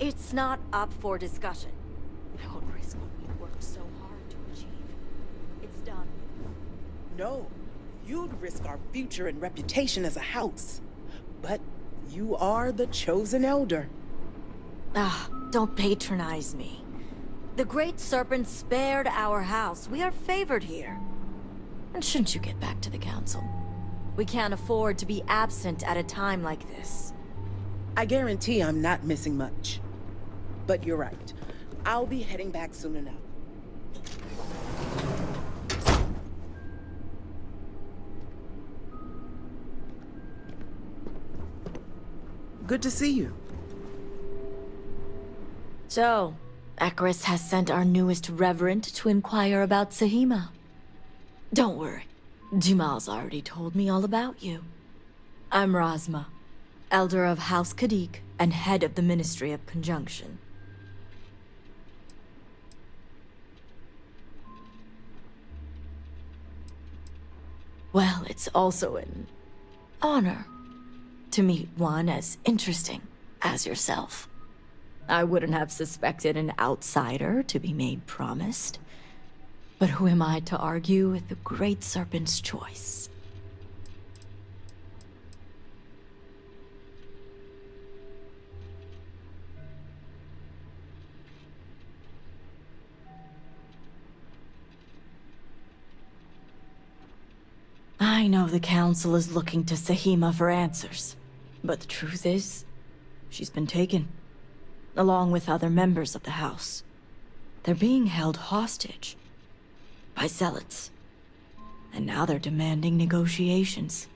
It's not up for discussion. I won't risk what we worked so hard to achieve. It's done. No, you'd risk our future and reputation as a house. But you are the chosen elder. Ah, don't patronize me. The Great Serpent spared our house. We are favored here. And shouldn't you get back to the council? We can't afford to be absent at a time like this. I guarantee I'm not missing much. But you're right. I'll be heading back soon enough. Good to see you. So, Akris has sent our newest reverend to inquire about Sahima. Don't worry. Jumal's already told me all about you. I'm Razma, Elder of House Kadik and head of the Ministry of Conjunction. Well, it's also an honor to meet one as interesting as yourself. I wouldn't have suspected an outsider to be made promised. But who am I to argue with the Great Serpent's choice? I know the Council is looking to Sahima for answers, but the truth is, she's been taken, along with other members of the House. They're being held hostage by zealots. And now they're demanding negotiations.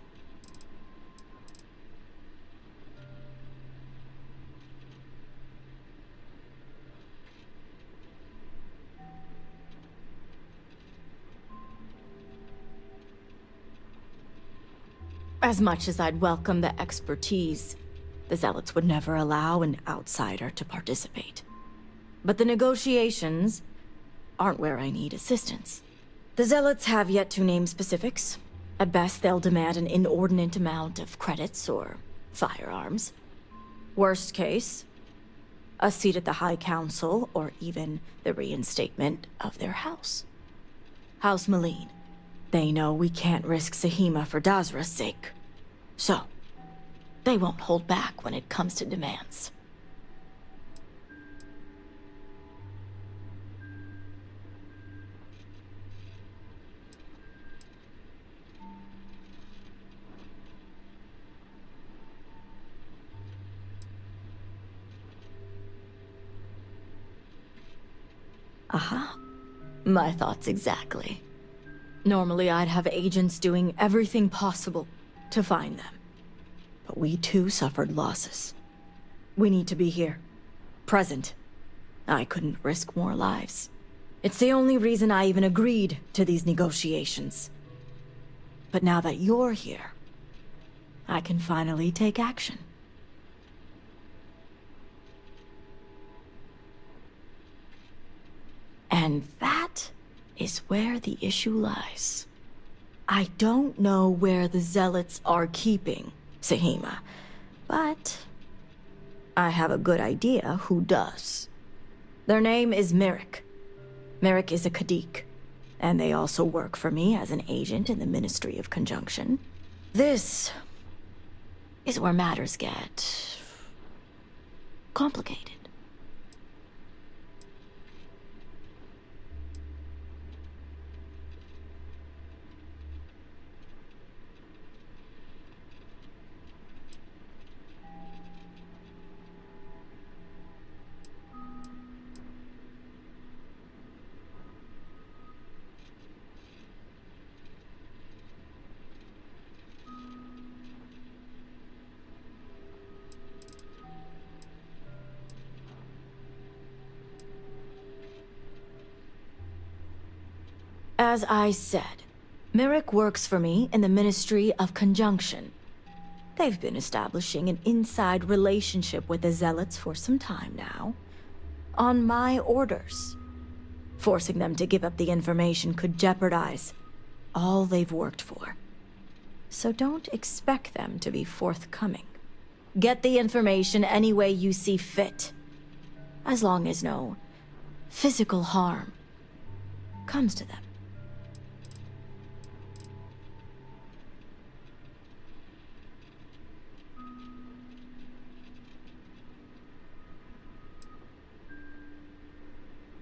As much as I'd welcome the expertise, the zealots would never allow an outsider to participate. But the negotiations aren't where I need assistance. The zealots have yet to name specifics. At best, they'll demand an inordinate amount of credits or firearms. Worst case, a seat at the High Council or even the reinstatement of their house. House Maleen. They know we can't risk Sahima for Dazra's sake. So, they won't hold back when it comes to demands. Aha. My thoughts exactly. Normally I'd have agents doing everything possible to find them. But we too suffered losses. We need to be here. Present. I couldn't risk more lives. It's the only reason I even agreed to these negotiations. But now that you're here, I can finally take action. And that is where the issue lies. I don't know where the zealots are keeping Sahima, but I have a good idea who does. Their name is Merrick. Merrick is a Kadik, and they also work for me as an agent in the Ministry of Conjunction. This is where matters get complicated. As I said, Merrick works for me in the Ministry of Conjunction. They've been establishing an inside relationship with the Zealots for some time now. On my orders. Forcing them to give up the information could jeopardize all they've worked for. So don't expect them to be forthcoming. Get the information any way you see fit. As long as no physical harm comes to them.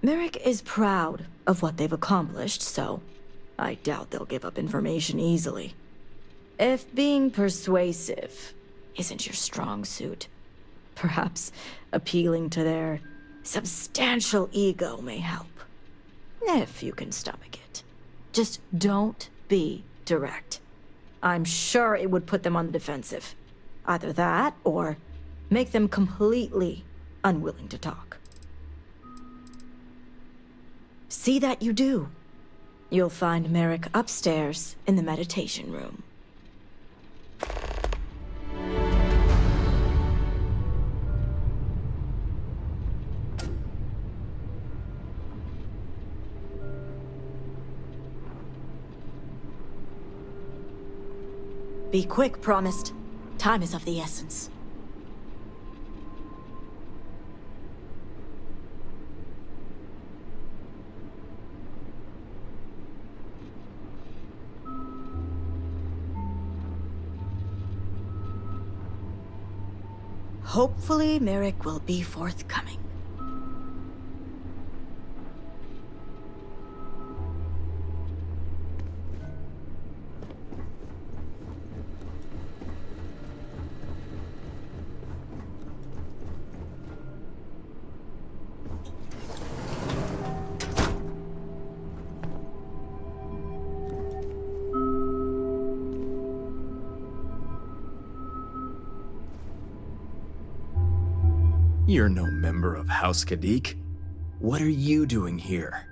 Merrick is proud of what they've accomplished, so I doubt they'll give up information easily. If being persuasive isn't your strong suit, perhaps appealing to their substantial ego may help. If you can stomach it. Just don't be direct. I'm sure it would put them on the defensive. Either that, or make them completely unwilling to talk. See that you do. You'll find Merrick upstairs in the meditation room. Be quick, promised. Time is of the essence. Hopefully, Merrick will be forthcoming. You're no member of House Kadik. What are you doing here?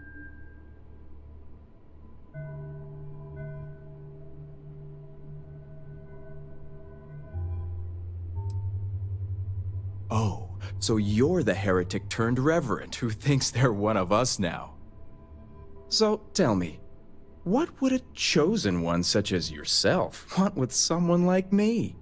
Oh, so you're the heretic turned reverend who thinks they're one of us now. So tell me, what would a chosen one such as yourself want with someone like me?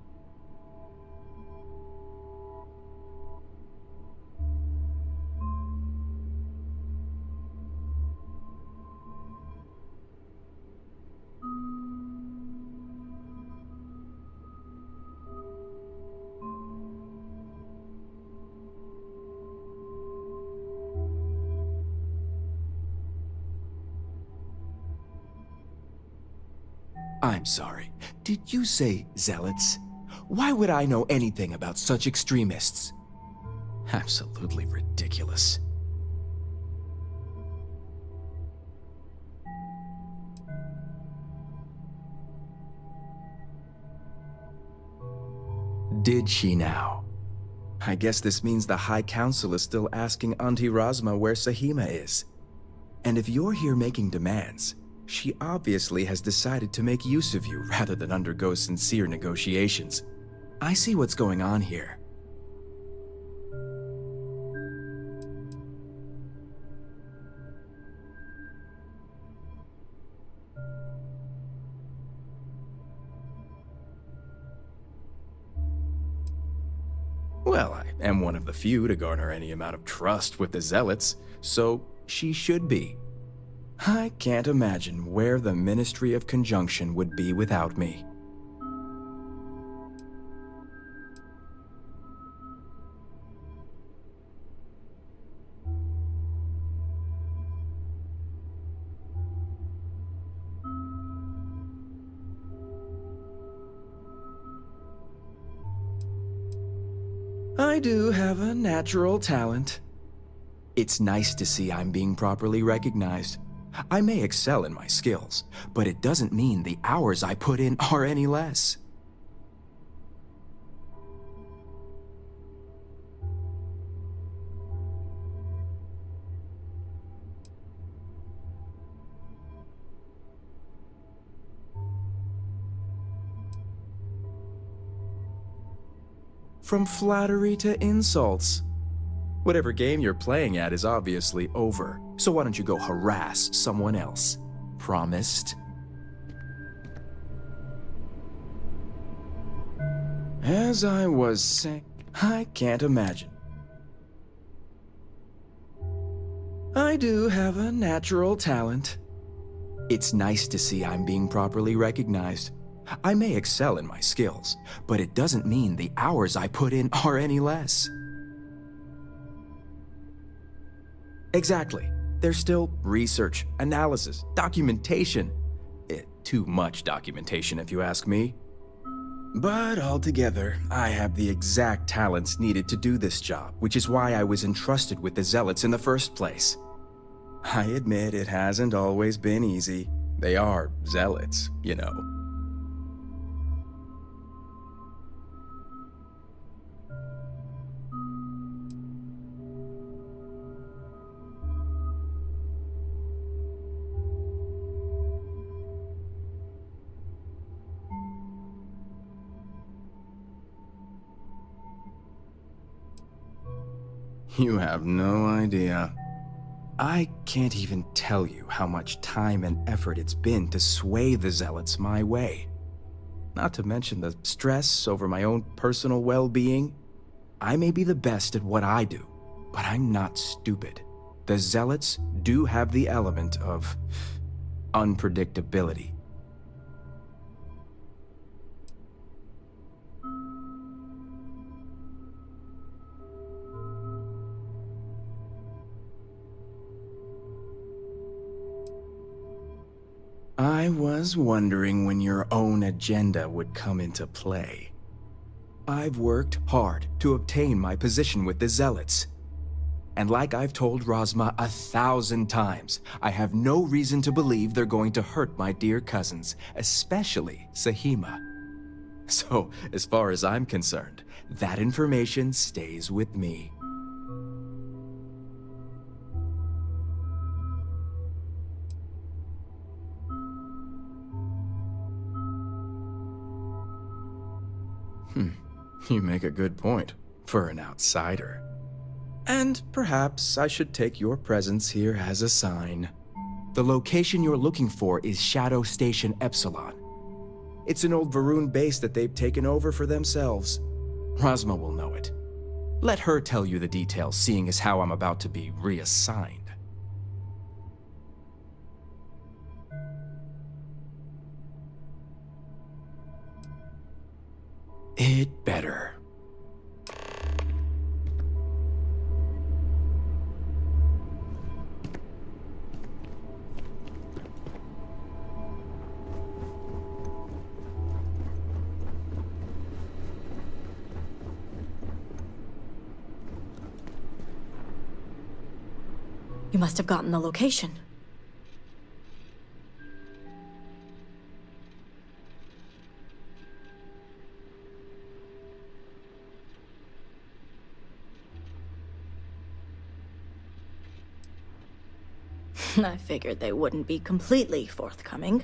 I'm sorry. Did you say zealots? Why would I know anything about such extremists? Absolutely ridiculous. Did she now? I guess this means the High Council is still asking Auntie Razma where Sahima is. And if you're here making demands, she obviously has decided to make use of you rather than undergo sincere negotiations. I see what's going on here. Well, I am one of the few to garner any amount of trust with the Zealots, so she should be. I can't imagine where the Ministry of Conjunction would be without me. I do have a natural talent. It's nice to see I'm being properly recognized. I may excel in my skills, but it doesn't mean the hours I put in are any less. From flattery to insults. Whatever game you're playing at is obviously over, so why don't you go harass someone else? Promised? As I was saying, I can't imagine. I do have a natural talent. It's nice to see I'm being properly recognized. I may excel in my skills, but it doesn't mean the hours I put in are any less. Exactly. There's still research, analysis, documentation. Too much documentation, if you ask me. But altogether, I have the exact talents needed to do this job, which is why I was entrusted with the Zealots in the first place. I admit it hasn't always been easy. They are Zealots, you know. You have no idea. I can't even tell you how much time and effort it's been to sway the Zealots my way. Not to mention the stress over my own personal well-being. I may be the best at what I do, but I'm not stupid. The Zealots do have the element of unpredictability. I was wondering when your own agenda would come into play. I've worked hard to obtain my position with the Zealots. And like I've told Razma 1,000 times, I have no reason to believe they're going to hurt my dear cousins, especially Sahima. So, as far as I'm concerned, that information stays with me. You make a good point, for an outsider. And perhaps I should take your presence here as a sign. The location you're looking for is Shadow Station Epsilon. It's an old Va'ruun base that they've taken over for themselves. Razma will know it. Let her tell you the details, seeing as how I'm about to be reassigned. It better. You must have gotten the location. I figured they wouldn't be completely forthcoming.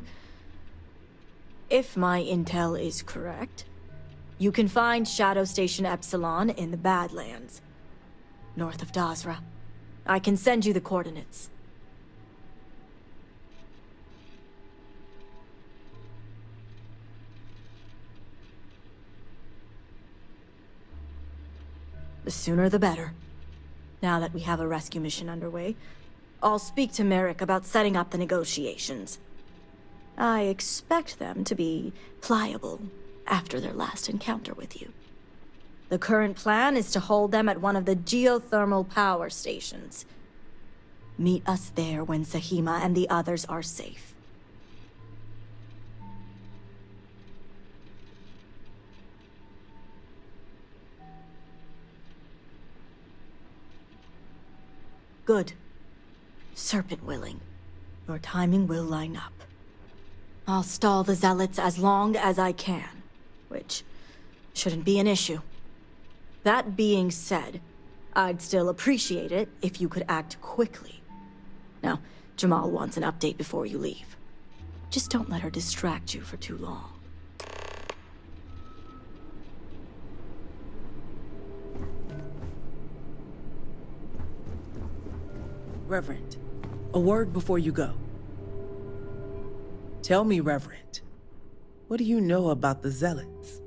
If my intel is correct, you can find Shadow Station Epsilon in the Badlands, north of Dazra. I can send you the coordinates. The sooner the better. Now that we have a rescue mission underway, I'll speak to Merrick about setting up the negotiations. I expect them to be pliable after their last encounter with you. The current plan is to hold them at one of the geothermal power stations. Meet us there when Sahima and the others are safe. Good. Serpent willing. Your timing will line up. I'll stall the Zealots as long as I can, which shouldn't be an issue. That being said, I'd still appreciate it if you could act quickly. Now, Jamal wants an update before you leave. Just don't let her distract you for too long. Reverend, a word before you go. Tell me, Reverend, what do you know about the Zealots?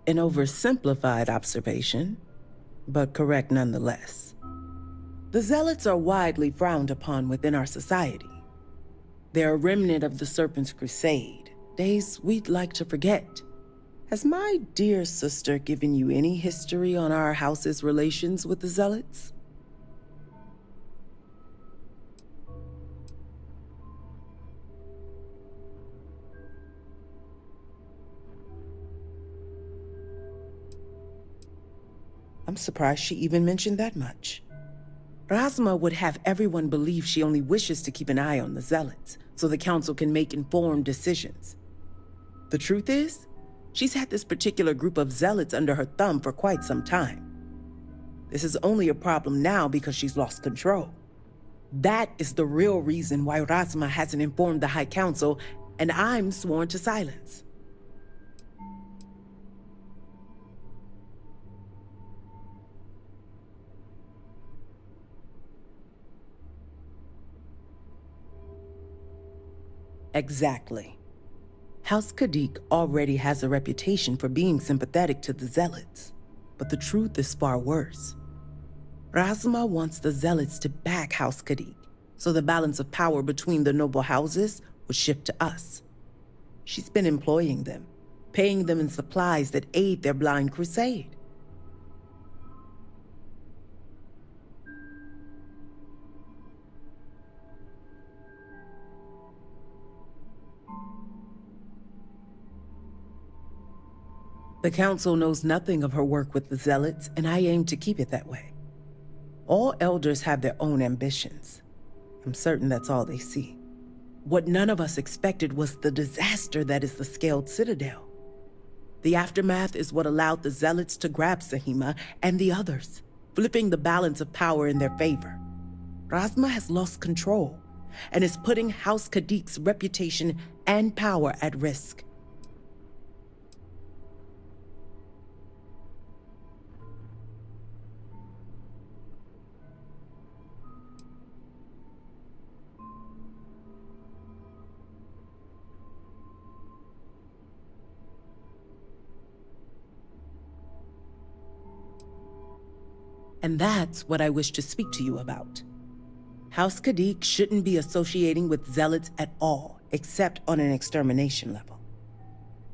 An oversimplified observation, but correct nonetheless. The Zealots are widely frowned upon within our society. They're a remnant of the Serpent's Crusade, days we'd like to forget. Has my dear sister given you any history on our house's relations with the Zealots? I'm surprised she even mentioned that much. Razma would have everyone believe she only wishes to keep an eye on the Zealots, so the Council can make informed decisions. The truth is, she's had this particular group of Zealots under her thumb for quite some time. This is only a problem now because she's lost control. That is the real reason why Razma hasn't informed the High Council, and I'm sworn to silence. Exactly. House Kadik already has a reputation for being sympathetic to the Zealots, but the truth is far worse. Razma wants the Zealots to back House Kadik, so the balance of power between the noble houses would shift to us. She's been employing them, paying them in supplies that aid their blind crusade. The Council knows nothing of her work with the Zealots, and I aim to keep it that way. All elders have their own ambitions. I'm certain that's all they see. What none of us expected was the disaster that is the Scaled Citadel. The aftermath is what allowed the Zealots to grab Sahima and the others, flipping the balance of power in their favor. Razma has lost control and is putting House Kadik's reputation and power at risk. And that's what I wish to speak to you about. House Kadik shouldn't be associating with Zealots at all, except on an extermination level.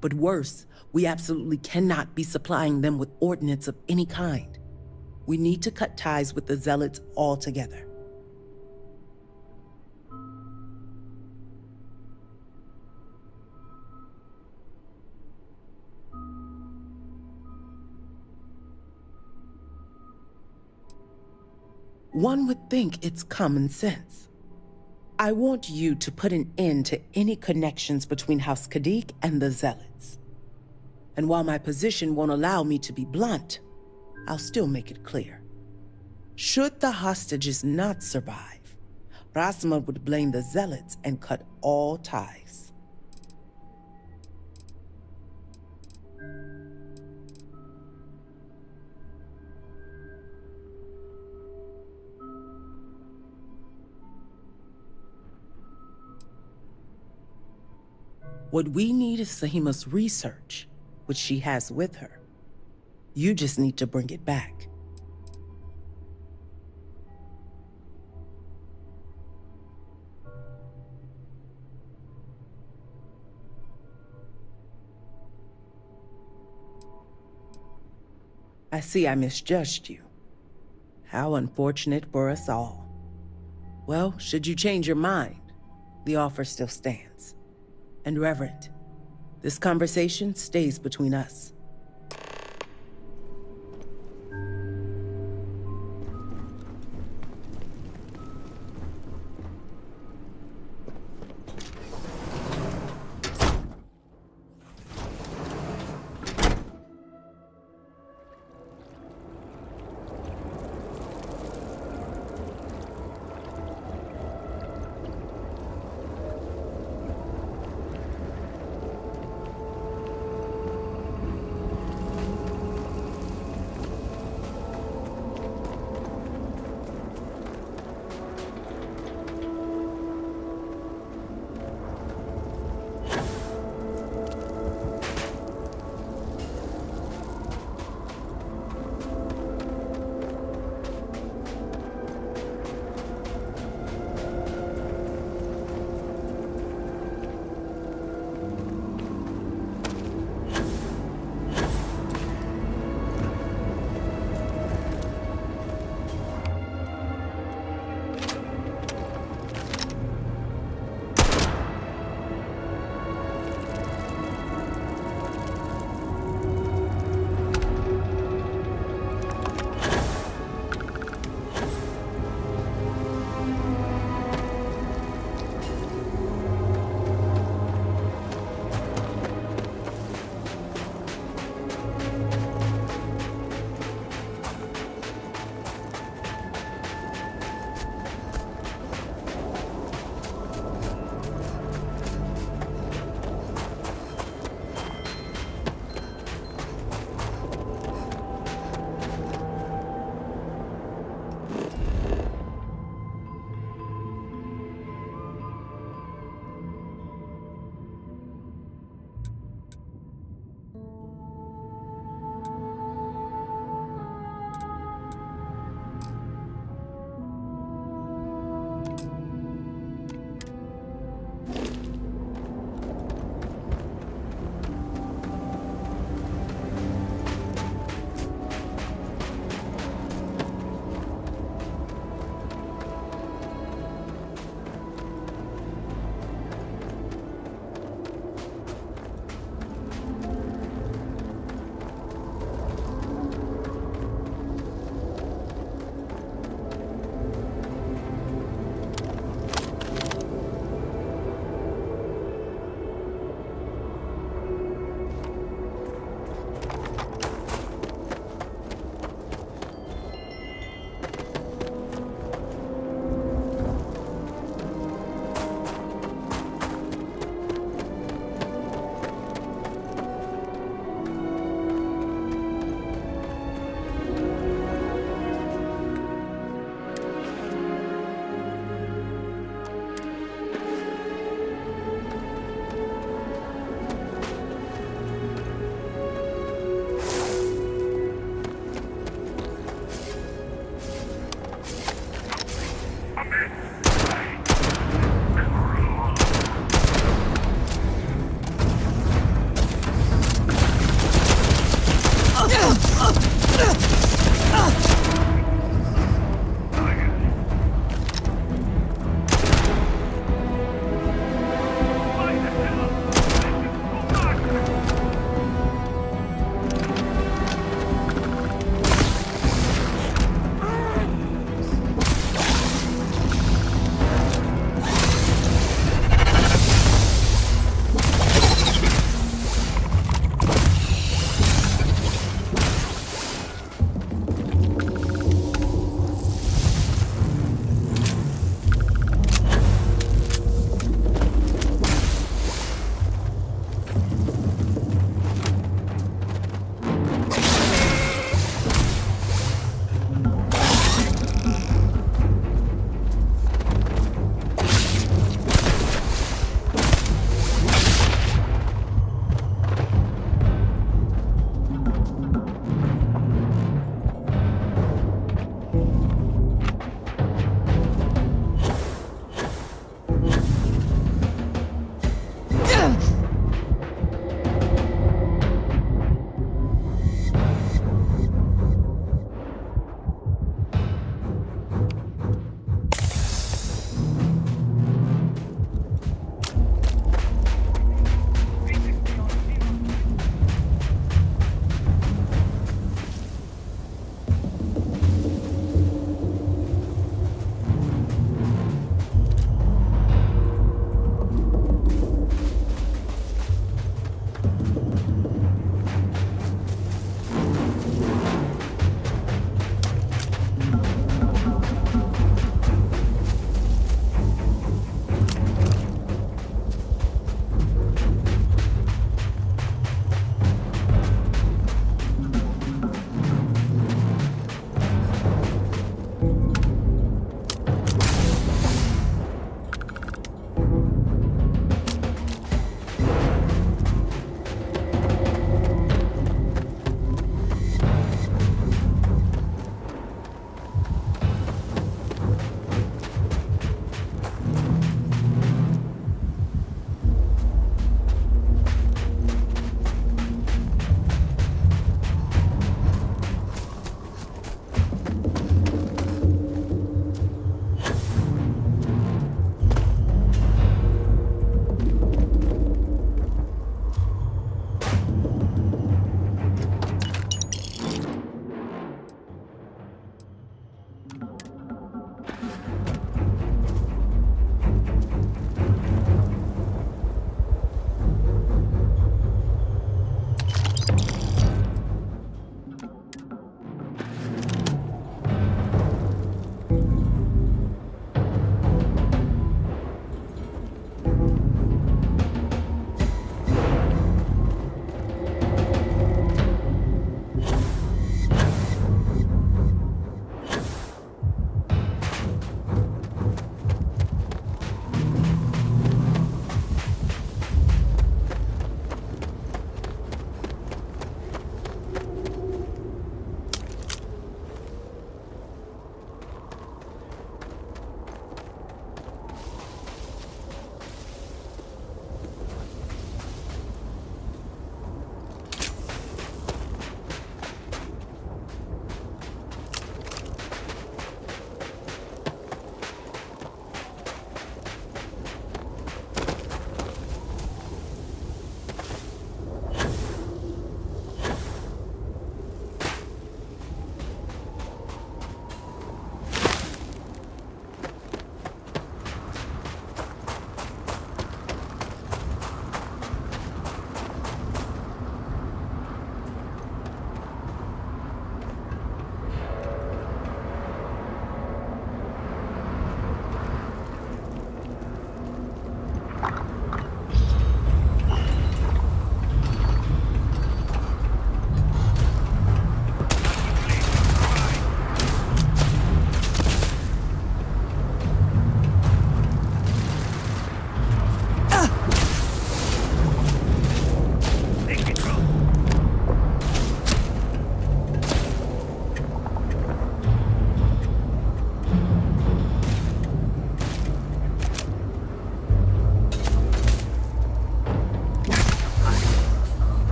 But worse, we absolutely cannot be supplying them with ordnance of any kind. We need to cut ties with the Zealots altogether. One would think it's common sense. I want you to put an end to any connections between House Kadik and the Zealots. And while my position won't allow me to be blunt, I'll still make it clear. Should the hostages not survive, Rasma would blame the Zealots and cut all ties. What we need is Sahima's research, which she has with her. You just need to bring it back. I see I misjudged you. How unfortunate for us all. Well, should you change your mind, the offer still stands. And Reverend, this conversation stays between us.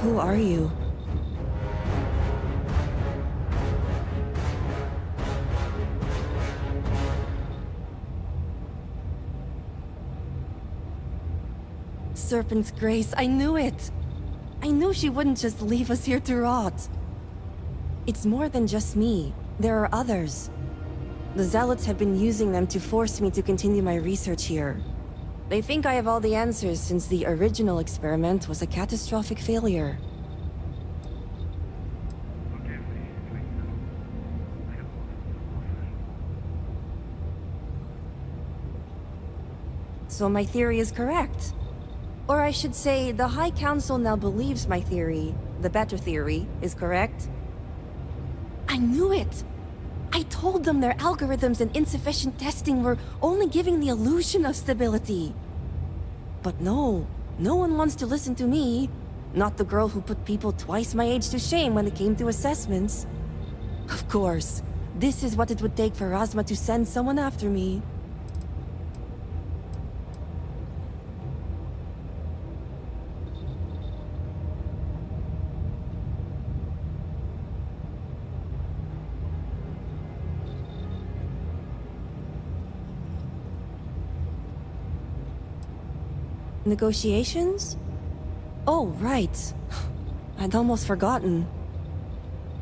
Who are you? Serpent's Grace, I knew it! I knew she wouldn't just leave us here to rot. It's more than just me. There are others. The Zealots have been using them to force me to continue my research here. They think I have all the answers since the original experiment was a catastrophic failure. So my theory is correct. Or I should say, the High Council now believes my theory, the better theory, is correct. I knew it! I told them their algorithms and insufficient testing were only giving the illusion of stability. But no one wants to listen to me. Not the girl who put people twice my age to shame when it came to assessments. Of course, this is what it would take for Razma to send someone after me. Negotiations? Oh, right. I'd almost forgotten.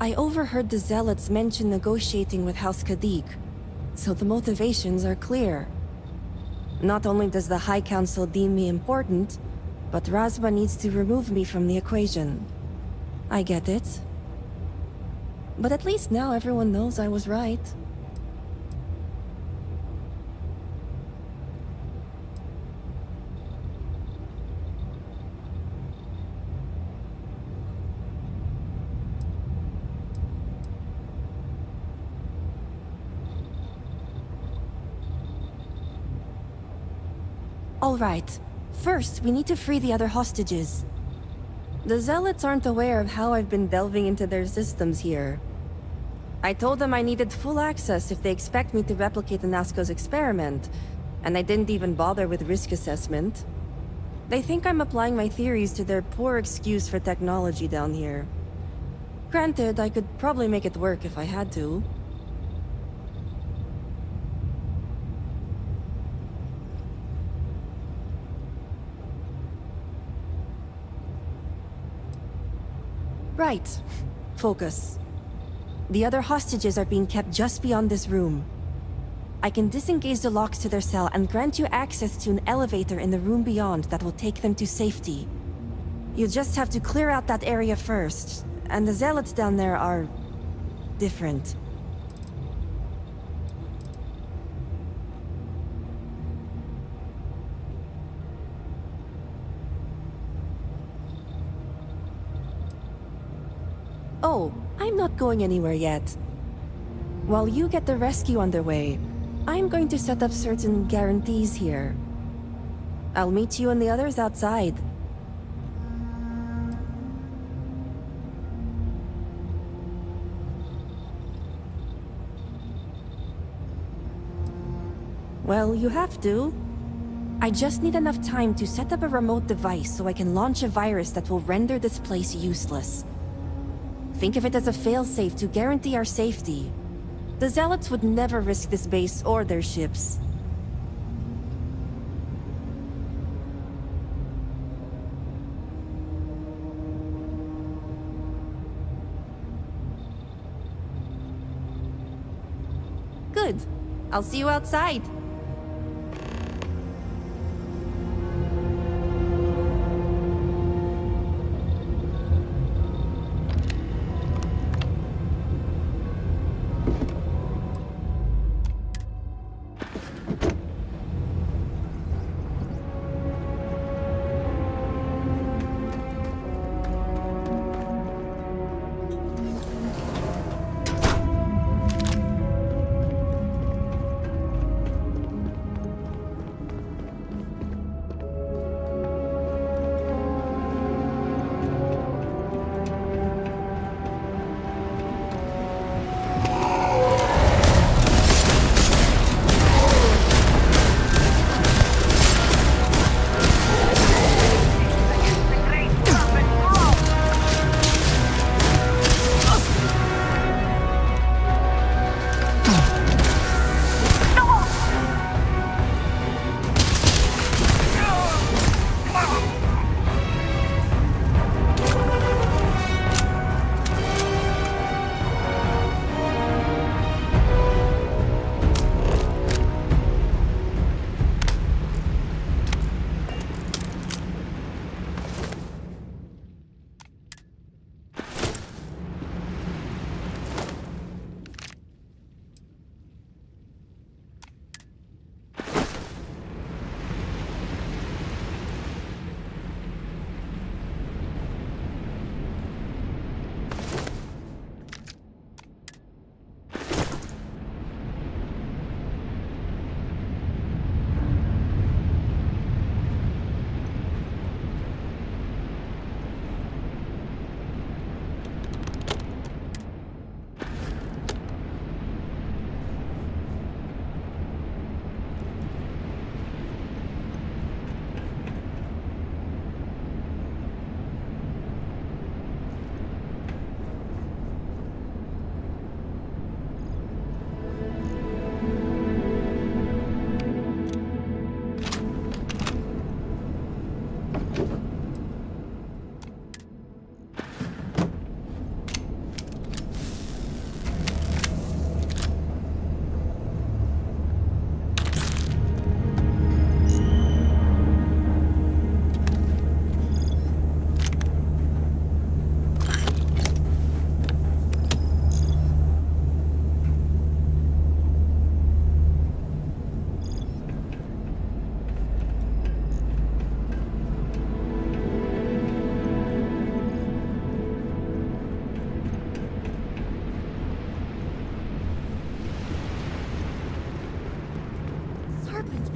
I overheard the Zealots mention negotiating with House Kadik, so the motivations are clear. Not only does the High Council deem me important, but Razma needs to remove me from the equation. I get it. But at least now everyone knows I was right. All right. First, we need to free the other hostages. The Zealots aren't aware of how I've been delving into their systems here. I told them I needed full access if they expect me to replicate Anasco's experiment, and I didn't even bother with risk assessment. They think I'm applying my theories to their poor excuse for technology down here. Granted, I could probably make it work if I had to. Right. Focus. The other hostages are being kept just beyond this room. I can disengage the locks to their cell and grant you access to an elevator in the room beyond that will take them to safety. You just have to clear out that area first, and the Zealots down there are... different. Oh, I'm not going anywhere yet. While you get the rescue underway, I'm going to set up certain guarantees here. I'll meet you and the others outside. Well, you have to. I just need enough time to set up a remote device so I can launch a virus that will render this place useless. Think of it as a failsafe to guarantee our safety. The Zealots would never risk this base or their ships. Good. I'll see you outside.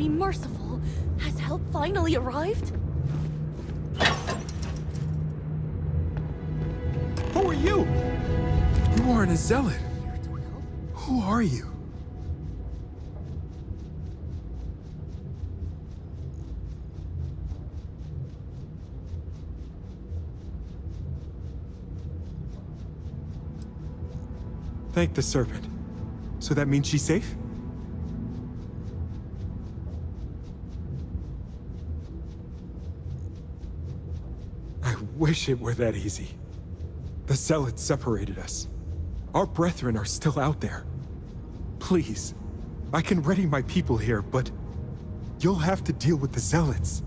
be merciful. Has help finally arrived? Who are you? You aren't a zealot. Who are you? Thank the serpent. So that means she's safe? I wish it were that easy. The zealots separated us. Our brethren are still out there. Please, I can ready my people here, but you'll have to deal with the zealots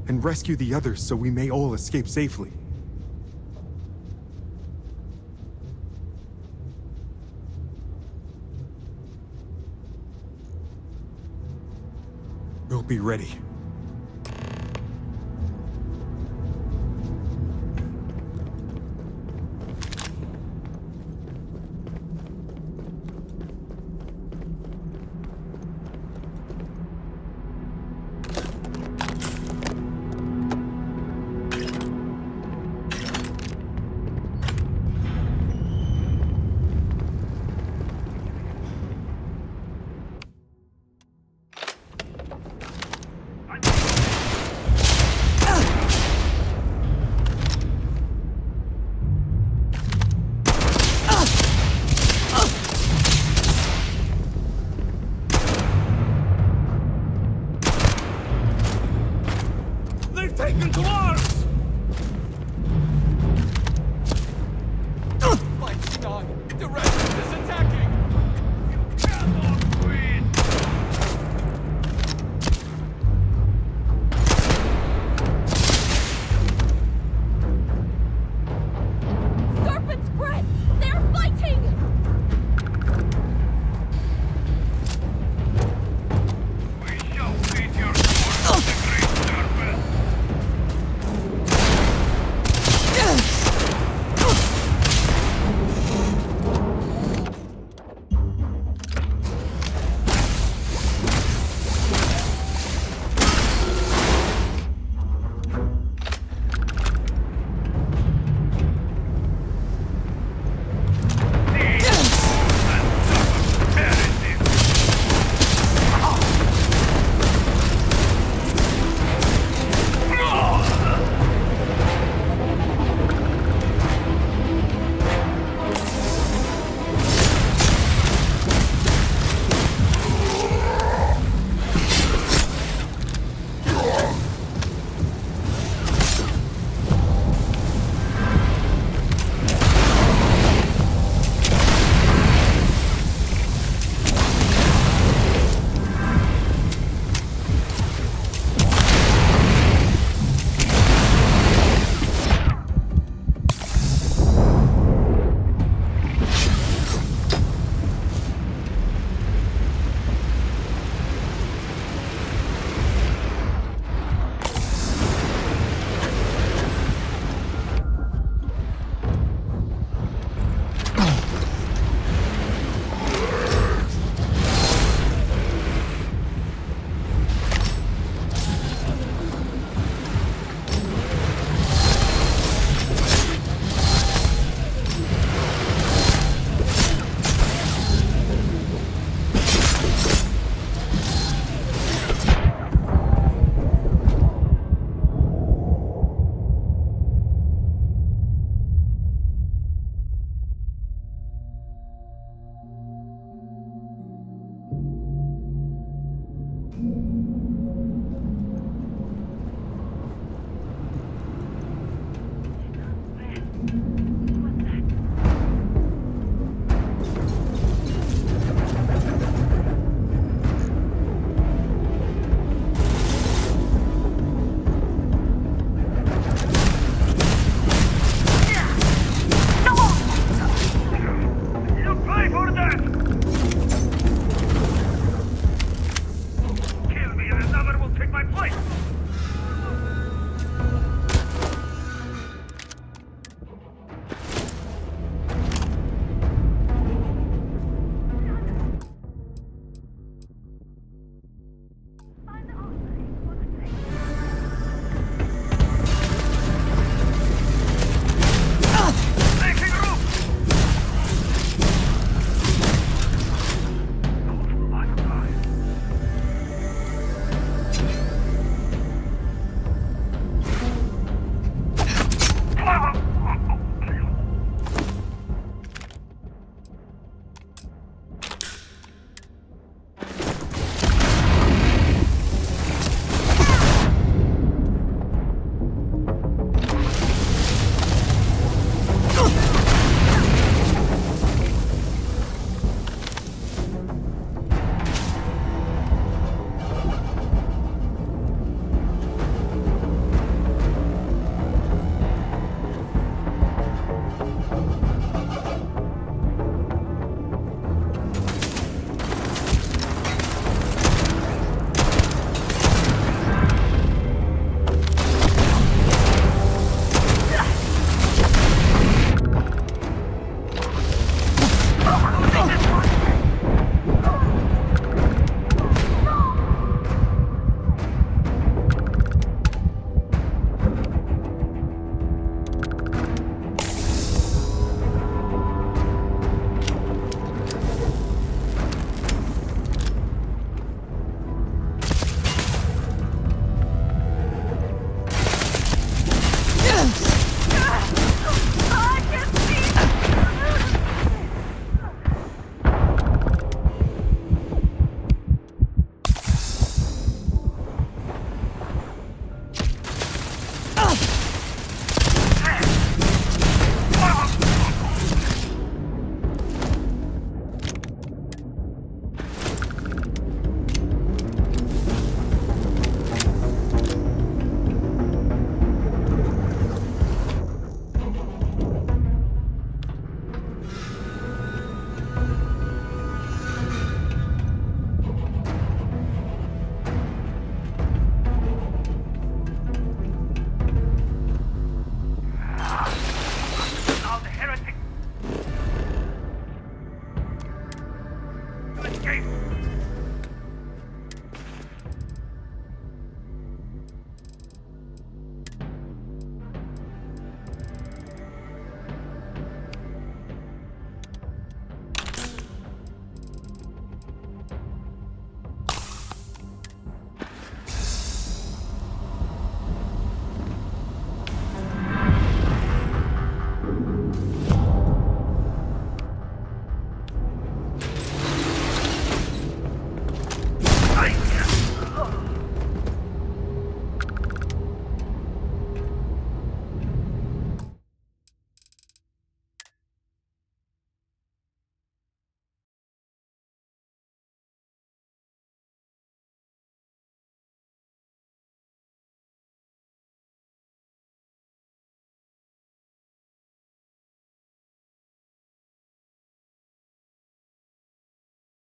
and rescue the others so we may all escape safely. We'll be ready. Taken to Mars! Fighting on! The Resident is attacking! You cannot win! Serpent's breath! They're fighting! We shall feed your sword, the great serpent! Kill me and another will take my place!